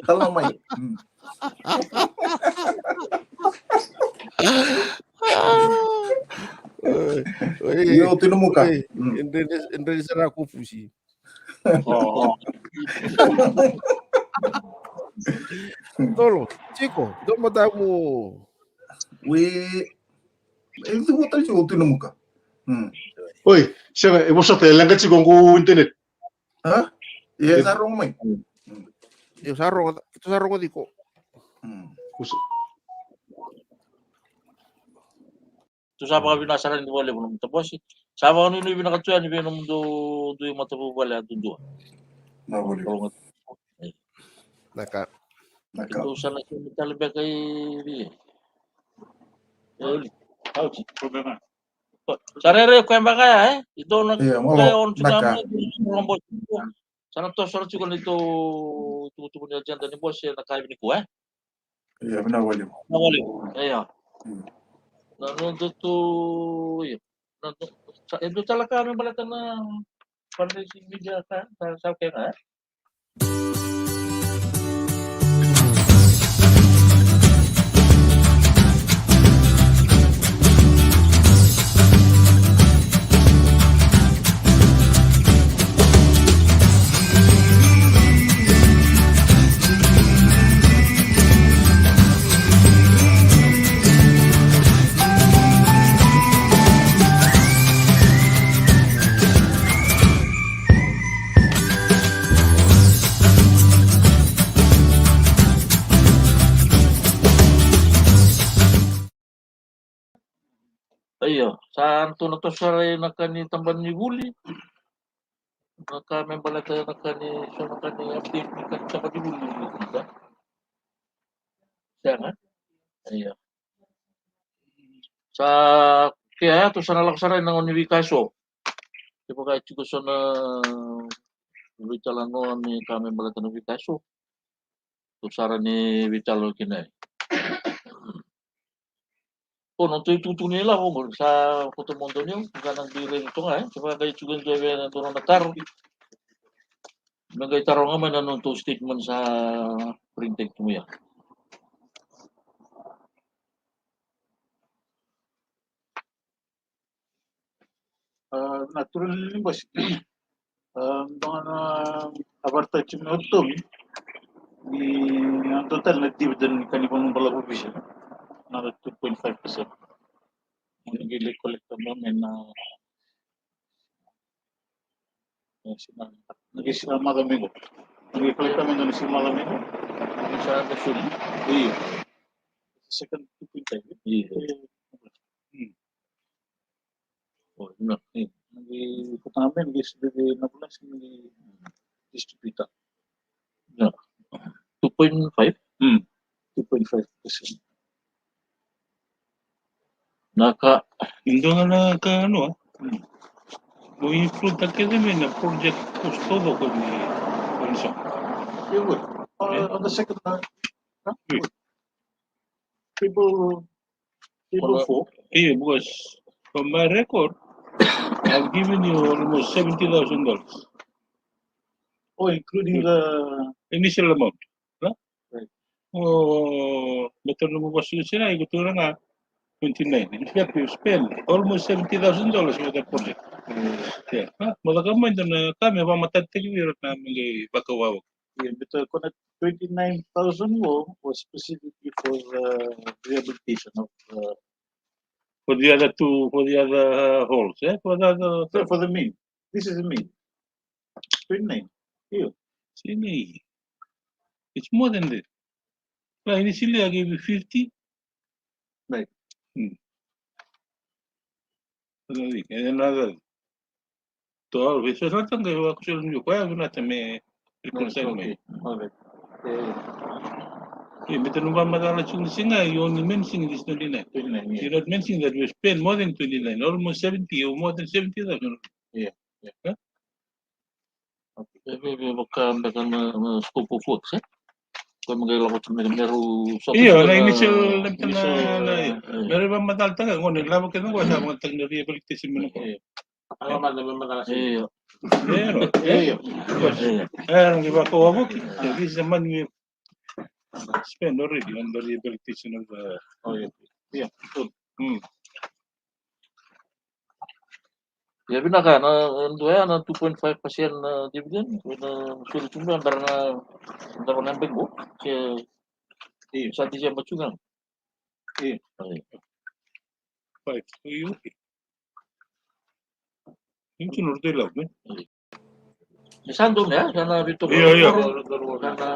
Speaker 6: Kalang may. Iyo tinumuka.
Speaker 7: Hindi sana ako pusi. Tolo, Chico, doon mo tayo mo.
Speaker 6: Itu botal siya tinumuka.
Speaker 8: Oi, siya mo sa telang kasi kung internet.
Speaker 6: Ha? Iya sarong may.
Speaker 7: Ito sarong ko di ko.
Speaker 3: Tu saba ka binasaran ni wale mo nung tapos. Saba ko nino binakatuyan ni binong do yung matapo wala do.
Speaker 6: Nawali.
Speaker 7: Naka.
Speaker 3: Ito sana si Mitalbe kay
Speaker 4: Problema.
Speaker 3: Sarere ko ba kaya Ito na
Speaker 6: Iya, mo
Speaker 3: kaya on
Speaker 6: naka.
Speaker 3: rombo. Sana to sort ko nito tutubo ni agenda ni boss na kaya ni ko
Speaker 6: Iya, nawali mo.
Speaker 3: Nawali. Ayo. Nanondo to yun. Ito talaga kami balatan na fundraising media ka sa kaya nga. Ayo, saan to na to sa nakani tamban ni Guli? Naka member tayo nakani so nakani update ni kan sa Guli kita. Siya Ayo. Sa kaya to sa nalaksaran ng Univi kaso. Di ba kahit ko sa na Vitalano ni kami balata ng kaso. To sara ni Vitalo kinay. Nung tututo nila ako sa Cotamondo niyo, kung nang dire nito nga saka kayo sugan debe na turang natar. Nagay tarong nga man anong to statement sa printed mo ya.
Speaker 4: Naturally boss. Mga abarta chimotong ni ang total na dividend kanibang balago bisa. Na 2.5%. Nag-collect namin na nag-isip malamig ko. Nag-collect namin na si malamig ko. Sa Dasuli. Iyo. Second 2.5. Iyo. Oh, yun na. Nag-ikot namin. Nag-isip na pala si distributor. 2.5? 2.5%. Hindi nga na ka ano mo i-fruit academy na project custodo ko ni Bonso.
Speaker 6: Iya, on the second
Speaker 4: People 4. Yeah, because from my record, I've given you almost $70,000. Oh, including the initial amount. Huh?
Speaker 3: Right.
Speaker 4: Oh, betul lumabas yun sila. Ito na nga, 29. In fact, we spent almost $70,000 for that project. Yeah. Malakaman doon na kami, pamatagtagwirat namin bakawaw.
Speaker 9: Yeah, but connect 29,000 more was specifically for rehabilitation of
Speaker 4: For the other holes, eh? For the other,
Speaker 9: for the main. This is the main. 29. Here.
Speaker 4: sini. It's more than that. Well, initially I gave you 50.
Speaker 9: Right.
Speaker 4: And another 12. So not ang gawa ko sila nyo. Kaya ko natin may reconcile mo.
Speaker 9: Okay. All right.
Speaker 4: But nung madala yung singa, you only mentioning this 29.
Speaker 9: 29. Yeah.
Speaker 4: You're not mentioning that we spent more than 29, almost 70 or more than 70,000.
Speaker 9: Yeah.
Speaker 4: Huh?
Speaker 3: Okay. Maybe magkamdagan na scope of works, eh? Kung magkailangan ko meron
Speaker 4: Iya, na initial meron bang madaltagan ko nilawag ka nang wala mga tag na rehabilitation mo ko.
Speaker 9: Alaman naman mga
Speaker 3: Iyo.
Speaker 4: Pero,
Speaker 9: Iyo.
Speaker 4: ang iba ko wabok. This is the money we spend already on the rehabilitation of the.
Speaker 9: Oh, yeah. Good.
Speaker 3: Ya binaka na 2.5% na dividend na sulit cuma karena ng bengko sa di siya macungan.
Speaker 9: Iya.
Speaker 4: 5 to you. Yung sunod lang, eh?
Speaker 3: Sandong ya, karena bito ko.
Speaker 4: Iya.
Speaker 3: Karena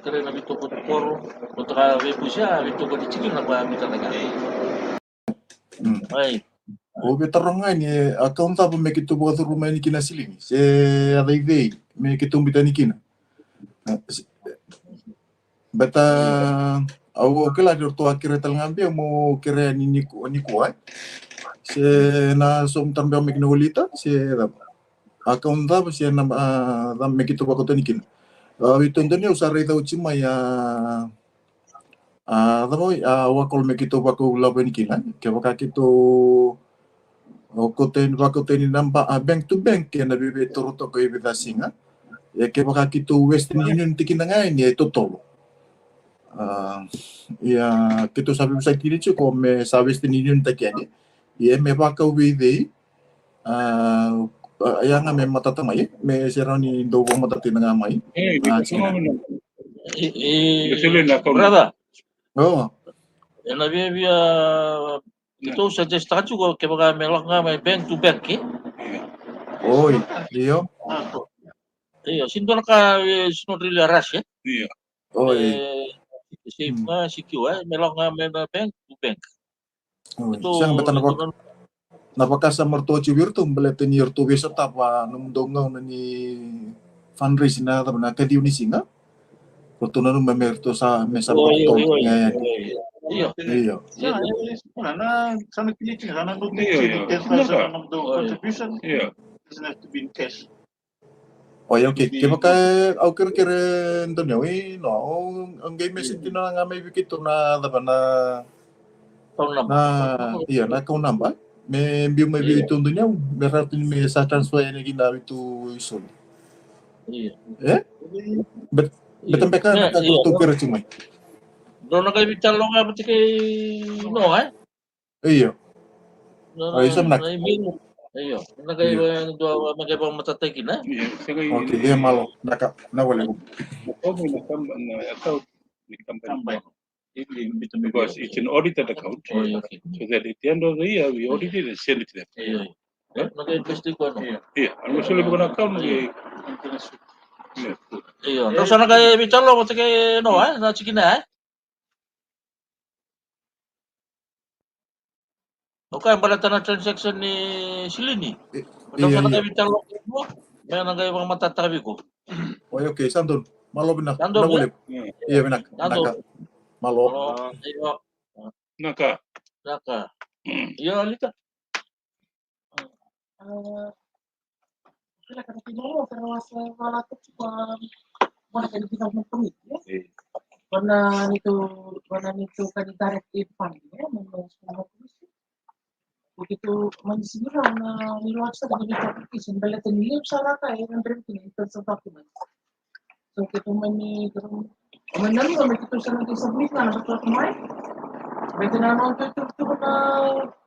Speaker 3: karena bito ko koro untuk webu siya bito ko di chicken na ba mi talaga. Ay.
Speaker 6: O betarong nga ni account apa me kitu buat rumah ni kina siling. Se arrive me kitu bitani kina. Beta awo kela dorto akire tal ngambi mo kire ni niku ai. Se na som tambe me kina ulita se account apa se na dam me kitu bakota ni kina. Itu ndani usare ita uchima ya wakol me kitu bako laben kina. Ke baka kitu koten namba bank to bank ya nabi betoro to ko ibita singa ya ke baka kitu Western Union tikina ngain ya totolo ya kitu sabi sa kiri ko me sa Western Union takiani ya me baka wide ya nga me matatamay me serani do bo matati nga mai
Speaker 3: Brother.
Speaker 6: oh
Speaker 3: Ya nabi biya itu suggest juga ke baga melok nga may bank to bank eh.
Speaker 6: oi iyo
Speaker 3: Iyo, sindor ka sunod really rush eh.
Speaker 4: Iya.
Speaker 6: oi
Speaker 3: Si CQ melok nga may bank to bank.
Speaker 6: Siyang betan napakasa martochi virtu belete ni irtu beso tapa numdongau ni fundraising na tabana kadi uni singa. Fortuna nung mamerto sa mesa botol ngayon.
Speaker 3: Iyo.
Speaker 6: Iyo.
Speaker 9: Na sana pilitin sana no
Speaker 4: Iya.
Speaker 9: contribution.
Speaker 4: Iya.
Speaker 9: Doesn't have to be in cash.
Speaker 6: Oh, okay. Kaya kaya au kira Antonio no ang game message din na nga may bikito na dapat na iya na kung namba may biyo may bikito Antonio meratin may sa transfer na ginamit to isol.
Speaker 3: Iya.
Speaker 6: Betul mereka nakatutup kira cuma.
Speaker 3: Doon na kayo bitalo nga pati kay no eh.
Speaker 6: Iya. Ay isam nak.
Speaker 3: Iyo. Na kayo do magay matatay na.
Speaker 6: Okay, iya malo naka nawala ko.
Speaker 4: Okay, na account ni company. Because it's an audited account.
Speaker 3: Oh, okay.
Speaker 4: So that at the end of the year we audited and send it to them.
Speaker 3: Iyo. Nag-investi ko no.
Speaker 4: Iya, ang gusto lang ko account
Speaker 3: Iyo. Terus sana kayo bitalo pati kay no eh, na chicken eh. Okay, balata na transaction ni Silini. Ano ka na bitalo mo? May nagay mga matatabi ko.
Speaker 6: Okay, Sandon. Malo binak.
Speaker 3: Sandon.
Speaker 6: Nawala. Iya binak. Naka. Malo.
Speaker 3: Iyo.
Speaker 4: Naka.
Speaker 3: Iyo alita.
Speaker 5: Kaya kada pinolo pero sa wala to wala kada pinolo permit ya. Wana nito kan direct fund ya mga begitu manisira na niluwag sa ganito application balatan nilip sa rata yung terms of document kita main ni main dalam kami kita sana di submit lah betul kemarin. Betul nama itu na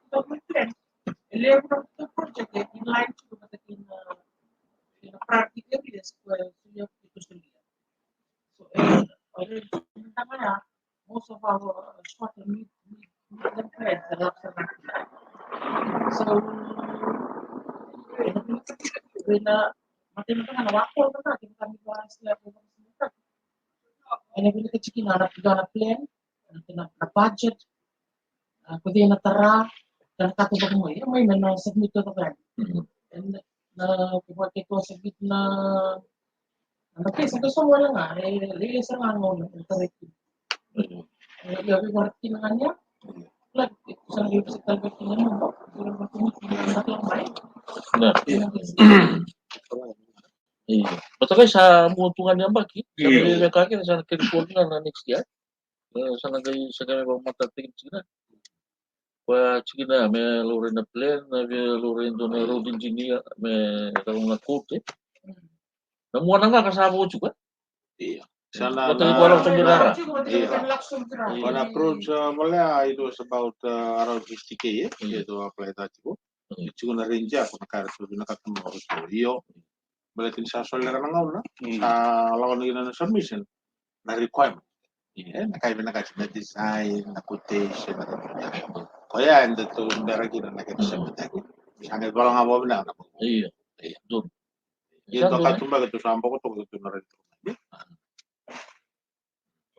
Speaker 5: document. Ele itu project inline juga in practical evidence sudah itu sendiri. So already namanya most of our short and medium plans are observed. So when mati-mati na waktu na kita kami bahas level semua. Ano yung kicikin na plan, na budget, pwede na tara, na katubag mo, may submit to the plan. And na kung ito submit na kasi gusto mo lang nga, release ang ano, interactive. Yung working na niya, like, isang website talaga tingnan mo, yung
Speaker 3: Nah, iya. Betul sa menguntungkan yang bagi. Sampai dia kaki sana kerjaan na next year. Sana gay sa mata tingin sila. Pa chikina me lore na plan, me lore na road engineer, me kalong na kote. Namuha na nga kasama ko juga.
Speaker 10: Iya. Sana
Speaker 3: Betul ko alam sa birara.
Speaker 10: When approach Malaya, it was about around 50K, itu apply tadi ko. Itu na range ako nakarito nakatamo ko sa iyo. Balatin sa solera na ngaw na sa lawan na submission na requirement. Nakaiba na kasi na design, na quotation, na kaya ando to meragi na nag-submit ako. Hanggang wala nga mo na.
Speaker 3: Iya. Iya. Doon.
Speaker 10: Ito katumba ito sa ampo ko to na rin.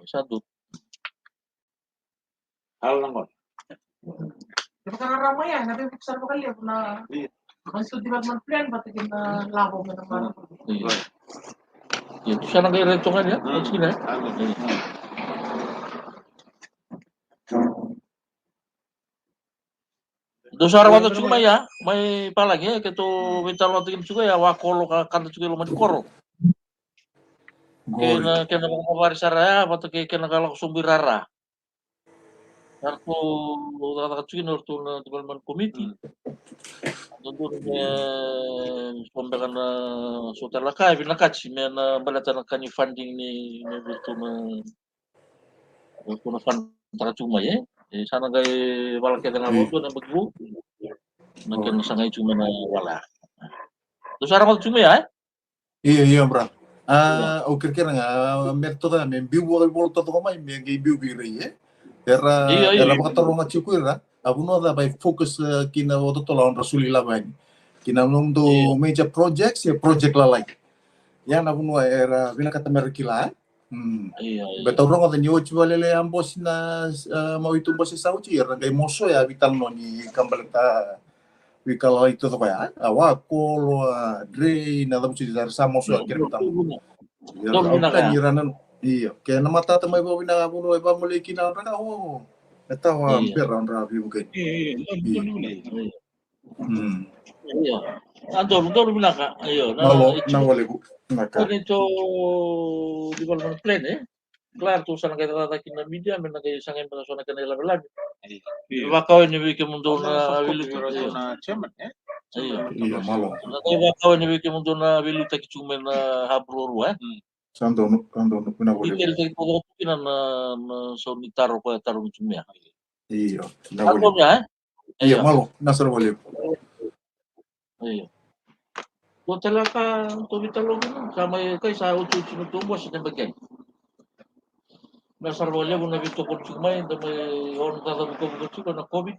Speaker 3: Satu.
Speaker 10: Hal lang ko.
Speaker 5: Karena ramai ya, nanti besar kali ya pernah masuk development plan, berarti kita labo mana-mana.
Speaker 3: Iya. Ya, itu sana kayak rencongan ya, sini ya. Dosa waktu cuma ya, may palagi ya, ketu vital waktu juga ya, wakolo kan juga lumah dikoro. Kena mengawari saraya, atau kena kalau sumbirara. Kartu kata cuci nortu na development committee. Tentu pembagian saudara kai binakaci mena balatan kani funding ni betul na fund tara cuma ya. Sana gay wala kita na boto na bagbu. Nakin sangai cuma na wala. Terus orang cuma ya?
Speaker 6: Iya, bro. O kira-kira nga metoda na biu volta to mai me biu ya. Era makatarong at chukuira, abuno da by focus kina o to lawan rasulila bain. Kina nung do major projects ya project lalai. Yan abuno era binakata merkila. Betorong at niyo chuvalele ambos na mau itu bos sa uci era kay moso ya vital no ni kambaleta wikala itu to kaya awa kolo dre na dapat sa moso kira vital. Ya iranan iya, kaya namata tamay ba winakapuno ay pamuli kinara ka oo. Natawa pera ang rabi bukan.
Speaker 3: Iya. Andor binaka. Ayo,
Speaker 6: nawali ko.
Speaker 3: Ito development plan Claro, tu sana kita tatakin na media, may nag-iisangin pa sa kanila lagi. Ibakaw ni Wiki Mundo na wilu
Speaker 10: na chairman
Speaker 6: Iya, malo.
Speaker 3: Ibakaw ni Wiki Mundo na wilu takichumen na habruru
Speaker 6: Sando no pinabuli.
Speaker 3: Detail tayo po na so ni taro pa tarong chumya.
Speaker 6: Iya,
Speaker 3: Ano niya
Speaker 6: Iya, malo. Nasa wali.
Speaker 3: Iya. Kung talaga tumitalo sama kay sa utuchi ng tubo sa bagay. Nasa wali mo na bito ko chumay na may on tatabi ko na COVID.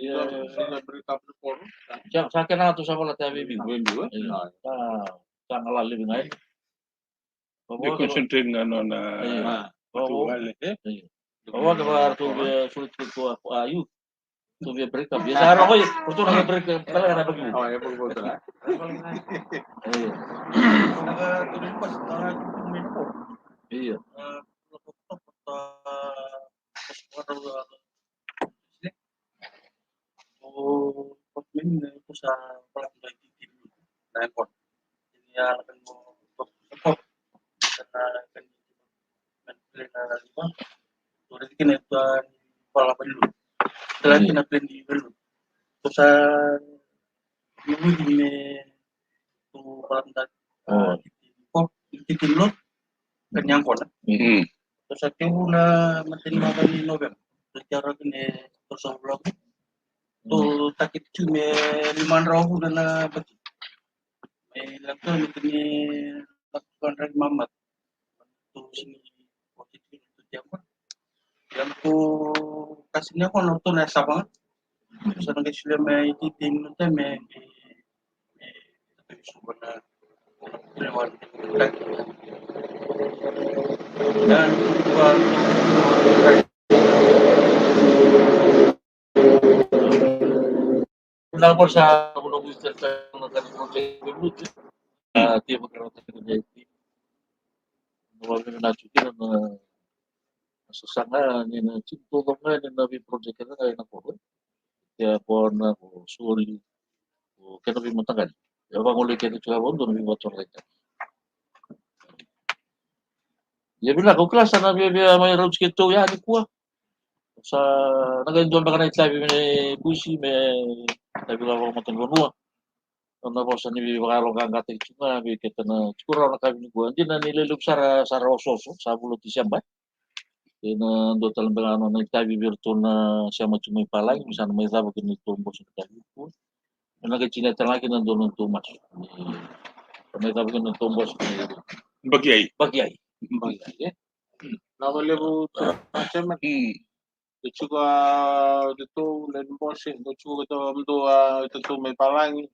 Speaker 10: Iya, sila berita report.
Speaker 3: Sa akin na ito sa wala tayo bibig. Sa ngalalim ngayon.
Speaker 4: Concentrate na wale.
Speaker 3: Bawa ka to sulit ko ayu. To be break up. Biasa araw ko ito na break talaga na pag.
Speaker 10: Oh, ya pag na.
Speaker 3: Tuloy pa sa minuto. Iya. Oh, pagmin ko sa pagkakit dito. Dahil po. Hindi alam mo support na lima. Sulit kinita para pelu. Telah kinapin di pelu. So sa ibu ini tu parandat
Speaker 9: tikinot kanyang ko na. Terus sa tiyo na matinima ka ni November. Secara kini tersobrak. To takit cuma 500 na bagi. May lanto ni lakukan rin mamat. To sini positif itu tiapa. Yang ko kasi niya ko to na sabang. Sa nang sila may titing no te may subana lewat dan lapor sa Undang Undang Negara Project Belut dia bergerak ke jadi na cuti na susana ni na cinto kami ni nabi project na kaya na po ya po na po suri po kaya nabi matagal ya bang ulit kaya juga po doon nabi bocor kita ya bila ko klasa na biya may roads kito ya ni kuha sa nag-enjoy ba ka na itlabi may pusi may tabi ka ako matanggunua na po sa nibi bakalo kang kating cunga bi kita na siguro na kami ni kuha hindi na nililub sa rososo sa bulot Disyemba na do talang ano na itlabi virtu na siya macumay palay misalnya may tabo kini tumbo sa itlabi po na nagkichineta lagi na doon ng tumas may tabo kini tumbo sa
Speaker 4: Bagyay.
Speaker 3: bagyay
Speaker 10: Nakalibu macam juga itu lain bos itu juga itu tuh may palangi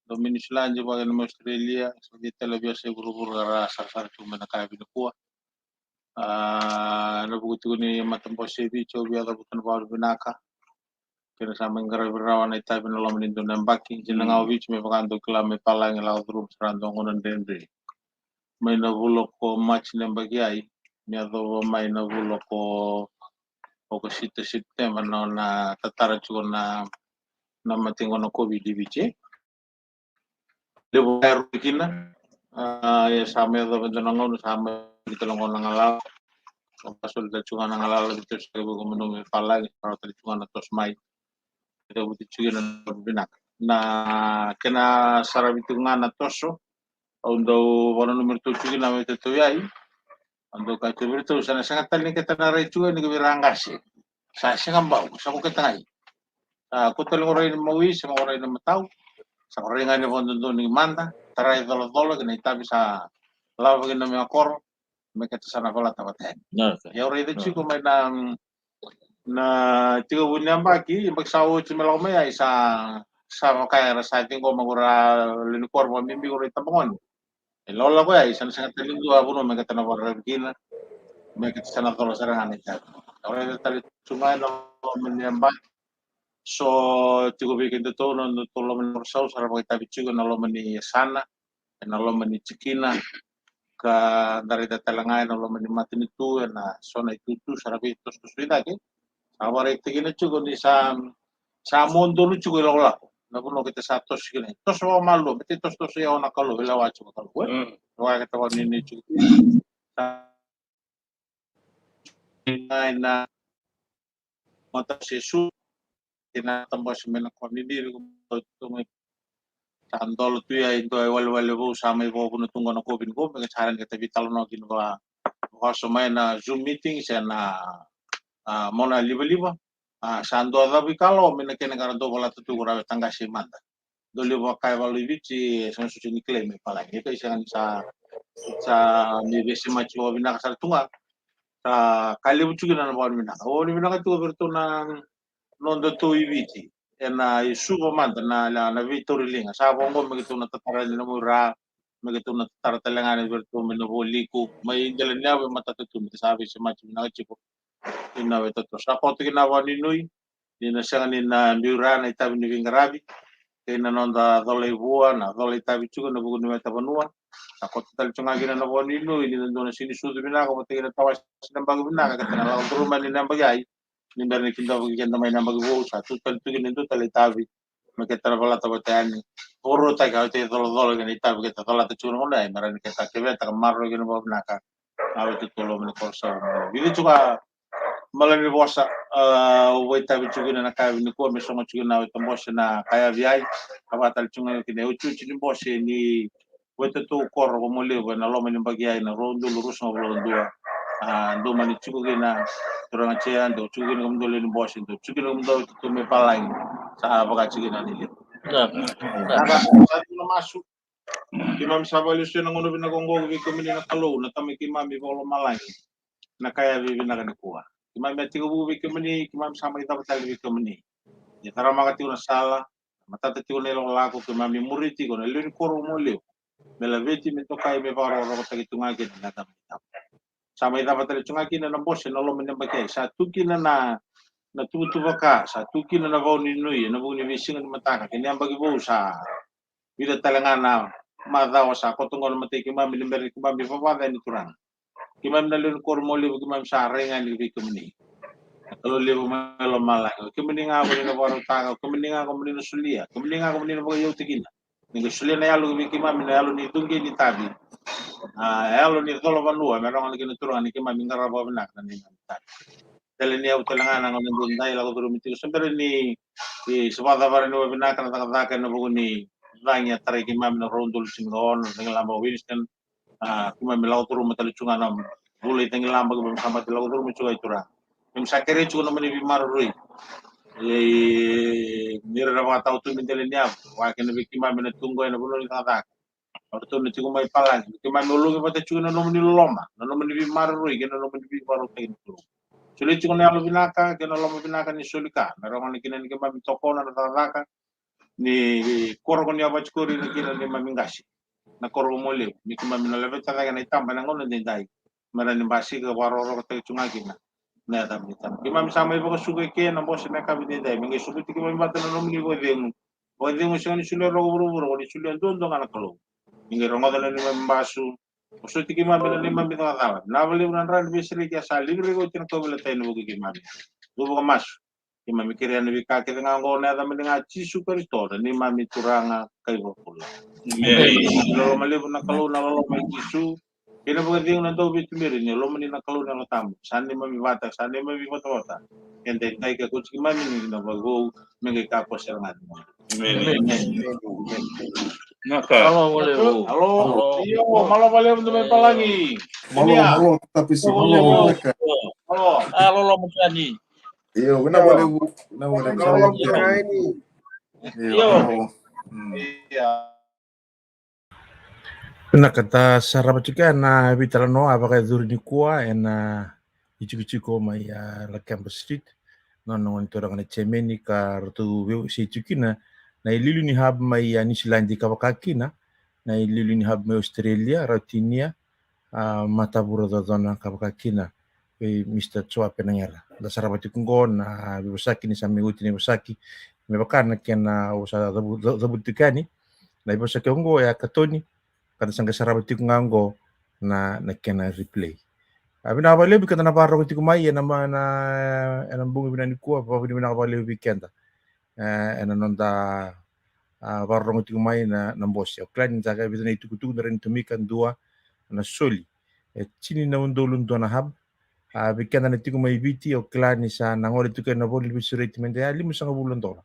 Speaker 10: Dominis Lange bagai nama Australia sebagai televisi buru-buru rasa cuma nak kaya kuah na begitu ni matam bos ini coba ada bukan baru binaka kena sama ngara berawan itu binalom ni donan baki jeneng awi cuma pakanto kelame palangi laut rum serantong onan dendre may nabulok ko match ng bagyay niya do may nabulok ko o sito man na tatara juga na matingo na COVID dibice lebo air kina ya sama do bentanangon sama kita longon nangala pasul da juga nangala itu sebagai komunum palagi para tadi juga na tos mai kita butuh juga na binak na kena sarabitungan na toso undo wala numero 7 na may tutuyay ando ka tuberto sana sangat tali kita na rechu ni birangasi sa singambao sa ko katay ko talong oray na mawi sa oray na mataw sa oray nga ni fondo ni manda taray dolo gina itabi sa lawa gina mi akor may kata sana pala tawaten ya oray de chico may na tigo bunyang baki magsawo chimelaw may ay sa kaya sa ating ko magura linikor mo mimbi oray tabangon lola ko ay isang sangat talingo abuno may kata na waragina may kata sana tolo sarangan ita oray tali sumay no menyambak so tigo bikin to no tolo men morsau sara kita bicu na lo meni sana na lo meni cikina ka dari datalangai na lo meni matin itu na sona itu sara bitos suida ke awar itu gini cugo ni sa mondo lu cugo lo na puno kita satu segini tos wa malu beti tos ya ona kalau bila wacu kalau gue wa kita wa nini cugo na mata sesu kina tambah semena kondisi itu may sandol tu ya itu wal bu sama ibu puno tunggu na COVID ko may caran kita vital no gino ba kaso may na Zoom meeting siya na mona liba sando tapi kalau mina kena karanto bola tu gura tangga si manda doli wa kai walu bici san suci ni klaim pala itu isan sa mi besi machi wa bina kasar tunga kali bucu gina na bina o ni bina tu bertu na nondo tu ibiti ena isuba manda na vitori linga sa bongo begitu na tatara ni mura begitu na tatara telangane bertu menoboliku may jalan niya mata tu sabi si machi na chipo inawe toto sa koto ginawa ni Nui di na siya ni na miura na itabi ni Vingarabi kaya na nonda dole buwa na dole itabi juga na bugun ni Meta Banua sa koto tali chunga gina na buwan ni Nui di na doon na sinisudo binaka mati gina tawas sinambago binaka kata na lang turuman ni nambagay ni berni kinda bugyan na may nambago sa tutal tugin nito tali itabi makita na pala tabatayan ni puro tayo kaya tayo dole gina itabi kita tala tachuna ko na marani kita kibeta kamaro gina buwa binaka awe tutulo mo ni Korsa bili juga malami bosa waita bichugu na kaya ni ko mesonga chugu na waita bosa na kaya viai kabatal chunga kine uchu chini bosa ni Wete tu kor ko muli ko na loma ni bagay na rondo lurus na bulan dua. Do mani chuko gina turang chean do chuko gina mdole ni boss do chuko gina mdole tu me palang sa baga chuko gina nili. Naka sa na masuk. Kimam sabali siya ng uno binagonggo bi komini na kalo na kami kimam bi bolo malang. Na kaya bi binaganikuha. Kimam ti ko bi komini kimam sama kita batal bi komini. Ya tara makati una sala matata ti ko nelo lako kimam mi muriti ko na lini koro mo leo. Mela veti me tokai me varo ro tagi tungagi na tam. Sama ida batale tungagi na bos na lo men bakai sa tuki na tutu baka sa tuki na vau ni nui na bu ni vising na mataka kini ang bagi bo sa vida talangana madaw sa kotungon mate kimam ni mberi kimam bi fawada ni turang. Kimam na lun kormoli kimam sa renga ni bikumni. Kalau lebu malo malang kimni nga ko ni na varo tanga kimni nga ko ni na sulia kimni nga ko ni na bagai yotikina. Ningo sulia na yalo kimam na yalo ni tungi ni tabi. Yalo ni tolo vanua merong ni kini turang ni kimam ngara ba benak na ni tabi. Dali ni au talangana ng bundai lago turu miti sembere ni sebada bare no benak na taka na bugo ni lanya tare kimam na rondul singon ng lamba Winston kimam lago turu matalucungan nam bulay ng lamba ko sama lago turu miti turang. Yung sakere chuko naman ni bimar rui. Mira na mga tao tumindali niya. Wakin na biktima na tunggoy na bulo ni tatak. Orto na tigo may palang. Biktima mulungi pati chuko na naman ni loma. Na naman ni bimar rui. Kina naman ni bimar rui. Sulit chuko na yalo binaka. Kina loma binaka ni sulika. Meron ni kina ni kima mitoko na natataka. Ni koro ko niya bachkuri ni kina ni mamingasi. Na koro mo liw. Ni kima minalabit talaga na itamba na ngono din dahi. Maran ni basi ka waroro ka tayo chungagi na. Na tam tam kimam samay ba ko sugay ke na boss na kabide dai mingi suguti kimam bata na nomni ko deng soni sulo ro ro ni sulo don don ana kalo mingi rongo dala ni mambasu usuti kimam na ni mambi ta tawa na bali unan ran bisri ke sa libre ko tin ko bele tay no bugi kimam do ko mas kimam mikiri ani bika ke nga ngo na da nga chi super store ni mami turanga kay ko pula lo mali na kalo na lo may kisu. Kina mga ding nandaw bitumiri niya, lo manin nakalo na natamo. Saan ni mamibata, saan ni mamibata. And then, tayo ka kung sige mami na bago, may kapos siya nga. Amen.
Speaker 4: Naka.
Speaker 10: Halo, iyo, malo pala yung may palangi.
Speaker 6: Malo, tapi si malo.
Speaker 9: Halo, lo musani.
Speaker 6: Iyo, wala
Speaker 7: Kalau kira ini
Speaker 6: Iyo.
Speaker 1: Na kata sarapa chika na vitala no abaka duri ni kuwa na ichiko mai la campus street no torang na chemeni ka ratu si chukina na ililu ni hab mai ni silandi kawakakina na ililu ni hab mai Australia ratinia mata buro dona kawakakina pe Mr. Chua penangera da sarapa chikungo na bibasaki ni sami uti ni bibasaki mebakana kena usa zabutikani na bibasaki ongo ya katoni kada sangga sarabati ko ngango na kena replay. Abi na bale bi kada na paro ko tikumai na bungi binani ko pa bi na bale weekend. Nonda paro ko tikumai na boss. O klan taga bi na itukutu na rin tumikan dua na soli. Chini na undolun do na hab. Bi kada na tikumai biti o klan ni sa nangoli tukan na boli bi sureti mende ali mo sa bulon do.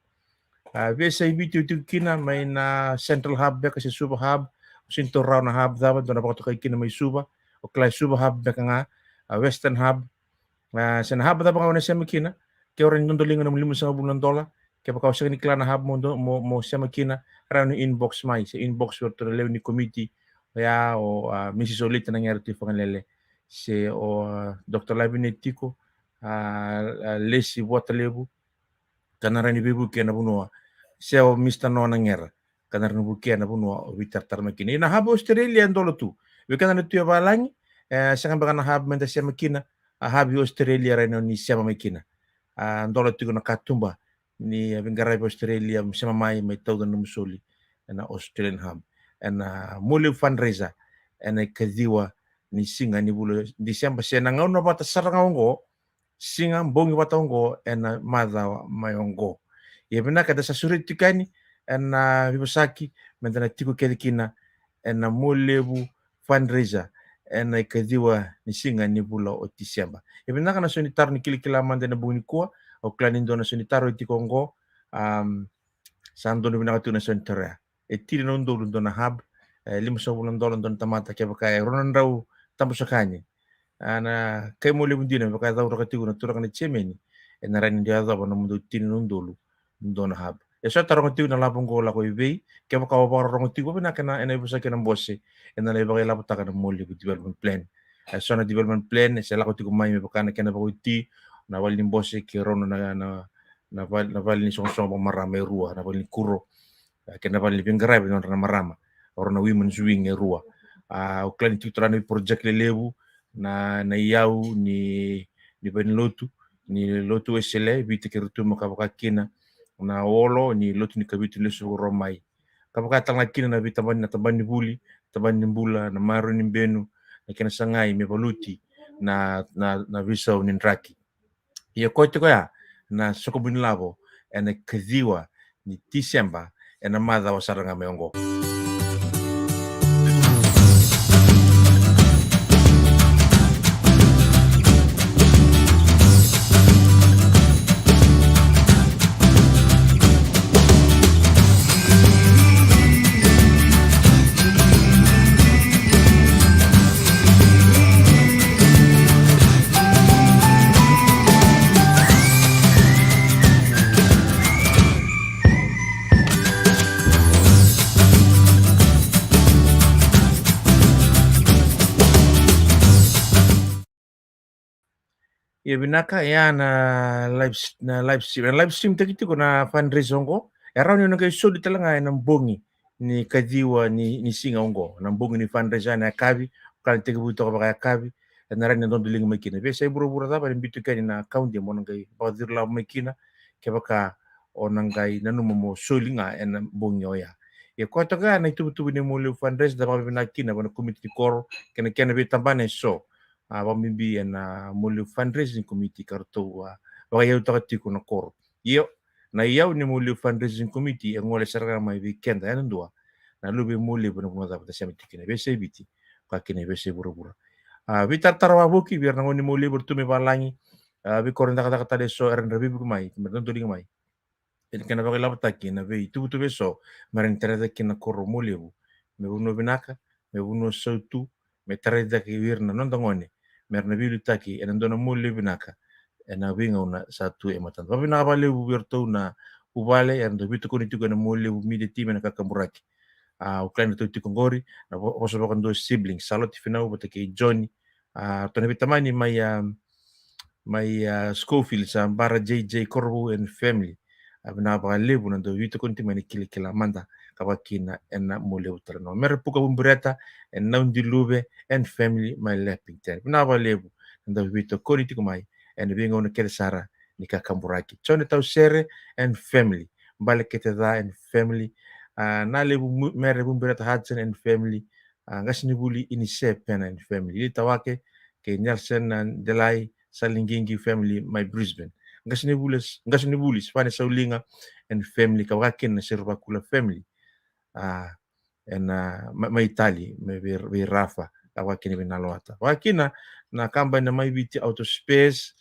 Speaker 1: Bi sa biti tukina may na central hub ba kasi super hub. Sinto raw na hub dapat doon na kay kina may suba o klase suba hub na nga western hub sa na hub dapat nga na siya makina kaya rin nundulingan ng $5,000 kaya baka sa kinikla na hub mo siya makina raw ng inbox may sa inbox or to relew ni committee kaya o Mrs. Olit na nangyari ito pangalele si o Dr. Lavinet Tico Lesi Watalebu kanara ni bibu kaya na bunua siya o Mr. No nangyari kanar nu bukia na puno witar tarmakini na hab Australia ndolo tu wikana na tuya balangi sangan baka na hab menta siya makina hab Australia reno ni siya makina ndolo tu na katumba ni vingarai Australia siya mai tau dan musuli na Australian hub na muli fundraiser na kadiwa ni singa ni bulo di siya siya na ngaw na bata sarangawngo singa bongi watongo na madha mayongo yebena kada sa surit tikani na vibasaki mentana tiku kedikina na molebu fundraiser na ikadiwa ni singa ni bula o Disemba. Ibina kana sunitar ni kilikila mande na buni kuwa o klanindo na sunitaro iti Kongo sando ni binakatu na sunitara. Tiri na undo na hab $500 don tamata ke baka ronan raw tambo sa kanya ana kay mo libu dina baka daw rakatigo na turang ni chemeni na ran dia da bana mundu tinundulu ndona hab so tarong tigo na labong ko la ko ibe ke baka wa rong tigo na kana ena busa kana bosse ena le baka labu taka na mo libu development plan so na development plan se la ko tigo mai me baka na kana bako ti na wali bosse ke rono na wali ni song marame rua na wali kuro kena wali pingrabe non na marama orna women's wing e rua o klani tutrani project le lebu na iau ni ben lotu ni lotu esele vite ke rutu makabaka kina na olo ni lotu ni kabitu le su romai kabaka tanga kina na vita na tabani buli tabani bula na maru ni benu na kena sangai me baluti na visa ni ndraki ia ko ya na soko bunlabo ene kaziwa ni Disemba ena madha wasaranga meongo. Ia binaka ya na live stream tagi ko na fundraise ongo era ni ngai so di talanga na mbongi ni kajiwa ni singa ongo na mbongi ni fundraise na kabi kal tegi buto ko baka kabi na ran don diling makina be sai buru da ba bitu kan na account de mon ngai badir la makina ke baka onangai nanu mo solinga en mbongi oya ya ko to ga na itu ni mo fundraise da ba binakina ba committee kor kena be tambane so mimbi na mulu fundraising committee karto wa yau takati ko na kor iyo na yau ni mulu fundraising committee ang wala sarga mai weekend ayan dua na lubi muli bano kuma dapat sa mitikina bese biti kakine bese buru-buru bitar tarwa buki biar nangoni muli bertumi balangi bi korinda kata deso eran rebi mai merdan tuling mai ini kena bagai lapataki na be itu beso marin terada kina koro muli bu me uno binaka me uno sautu me terada ki wirna nondongone merna bilu taki ena dona muli binaka ena winga una satu ematan tapi na bale ubirto na ubale ena bitu kuni tuga na muli umide time na kakamburaki uklan tu tikongori na oso bakan do siblings salot finau batake Johnny tona bitamani my Schofield sa bara JJ Corbu and family abna ba lebu na do bitu kunti mani kila manda kabakina ena muli utrano mer puka bumbureta and naundi lube and family my lapping ten na ba lebu nda bitu koni tiku mai and being on the sara ni kakamburaki chone tau sere and family bale keteda and family na lebu mer bumbureta Hudson and family ngasini buli ini sepen and family tawake ke Nelson and Delay Salingingi family my Brisbane ngasini buli Spanish Saulinga and family kawakin na Serbakula family mai Itali me Rafa kawakin me naloata wakina na company mai biti auto space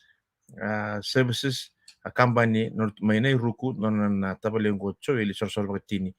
Speaker 1: services a company mai nei ruku non na tabalengo cho ili sorsor bakatini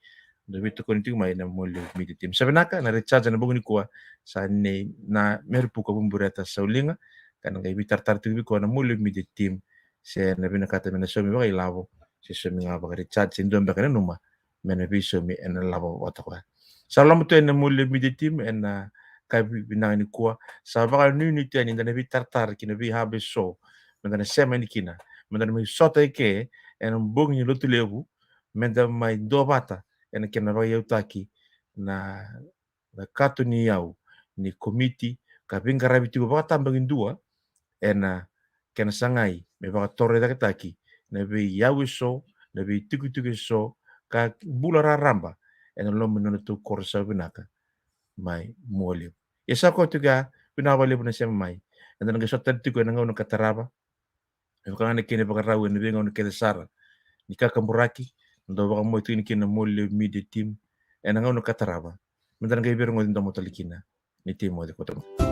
Speaker 1: do bitu konti mai na mole midi tim sabenaka na recharge na bugni kwa sa ne na merpu ko bumbureta Saulinga kan ngai bitar tartu ko na mole midi tim se na binakata mena so mi ba ilavo se so mi ngaba recharge sindo mbaka numa mena biso mi en lavo watakwa salam to en mole midi tim en kai binani kwa sa ba nu ni tani na bitar tar kina bi habe so mena sema ni kina mena mi sota ke en bugni lotulevu mena mai do bata ena kena ba yau taki na kato ni yau ni komiti ka bingara bitu ba tambangin dua ena kena sangai me ba torre da taki na be yau so na be tuku so ka bulara ramba ena lo menono tu korsa binaka mai mole yesa ko tuga binawale buna sema mai ena nga sotan tuku na ngono kataraba e ka na kene ba rawe ne be ngono kele sara ni kakamburaki ndo baka mo tini kina mole midi team ena ngono kataraba mendan kay biro ngo ndo mo talikina ni team mo de kotomo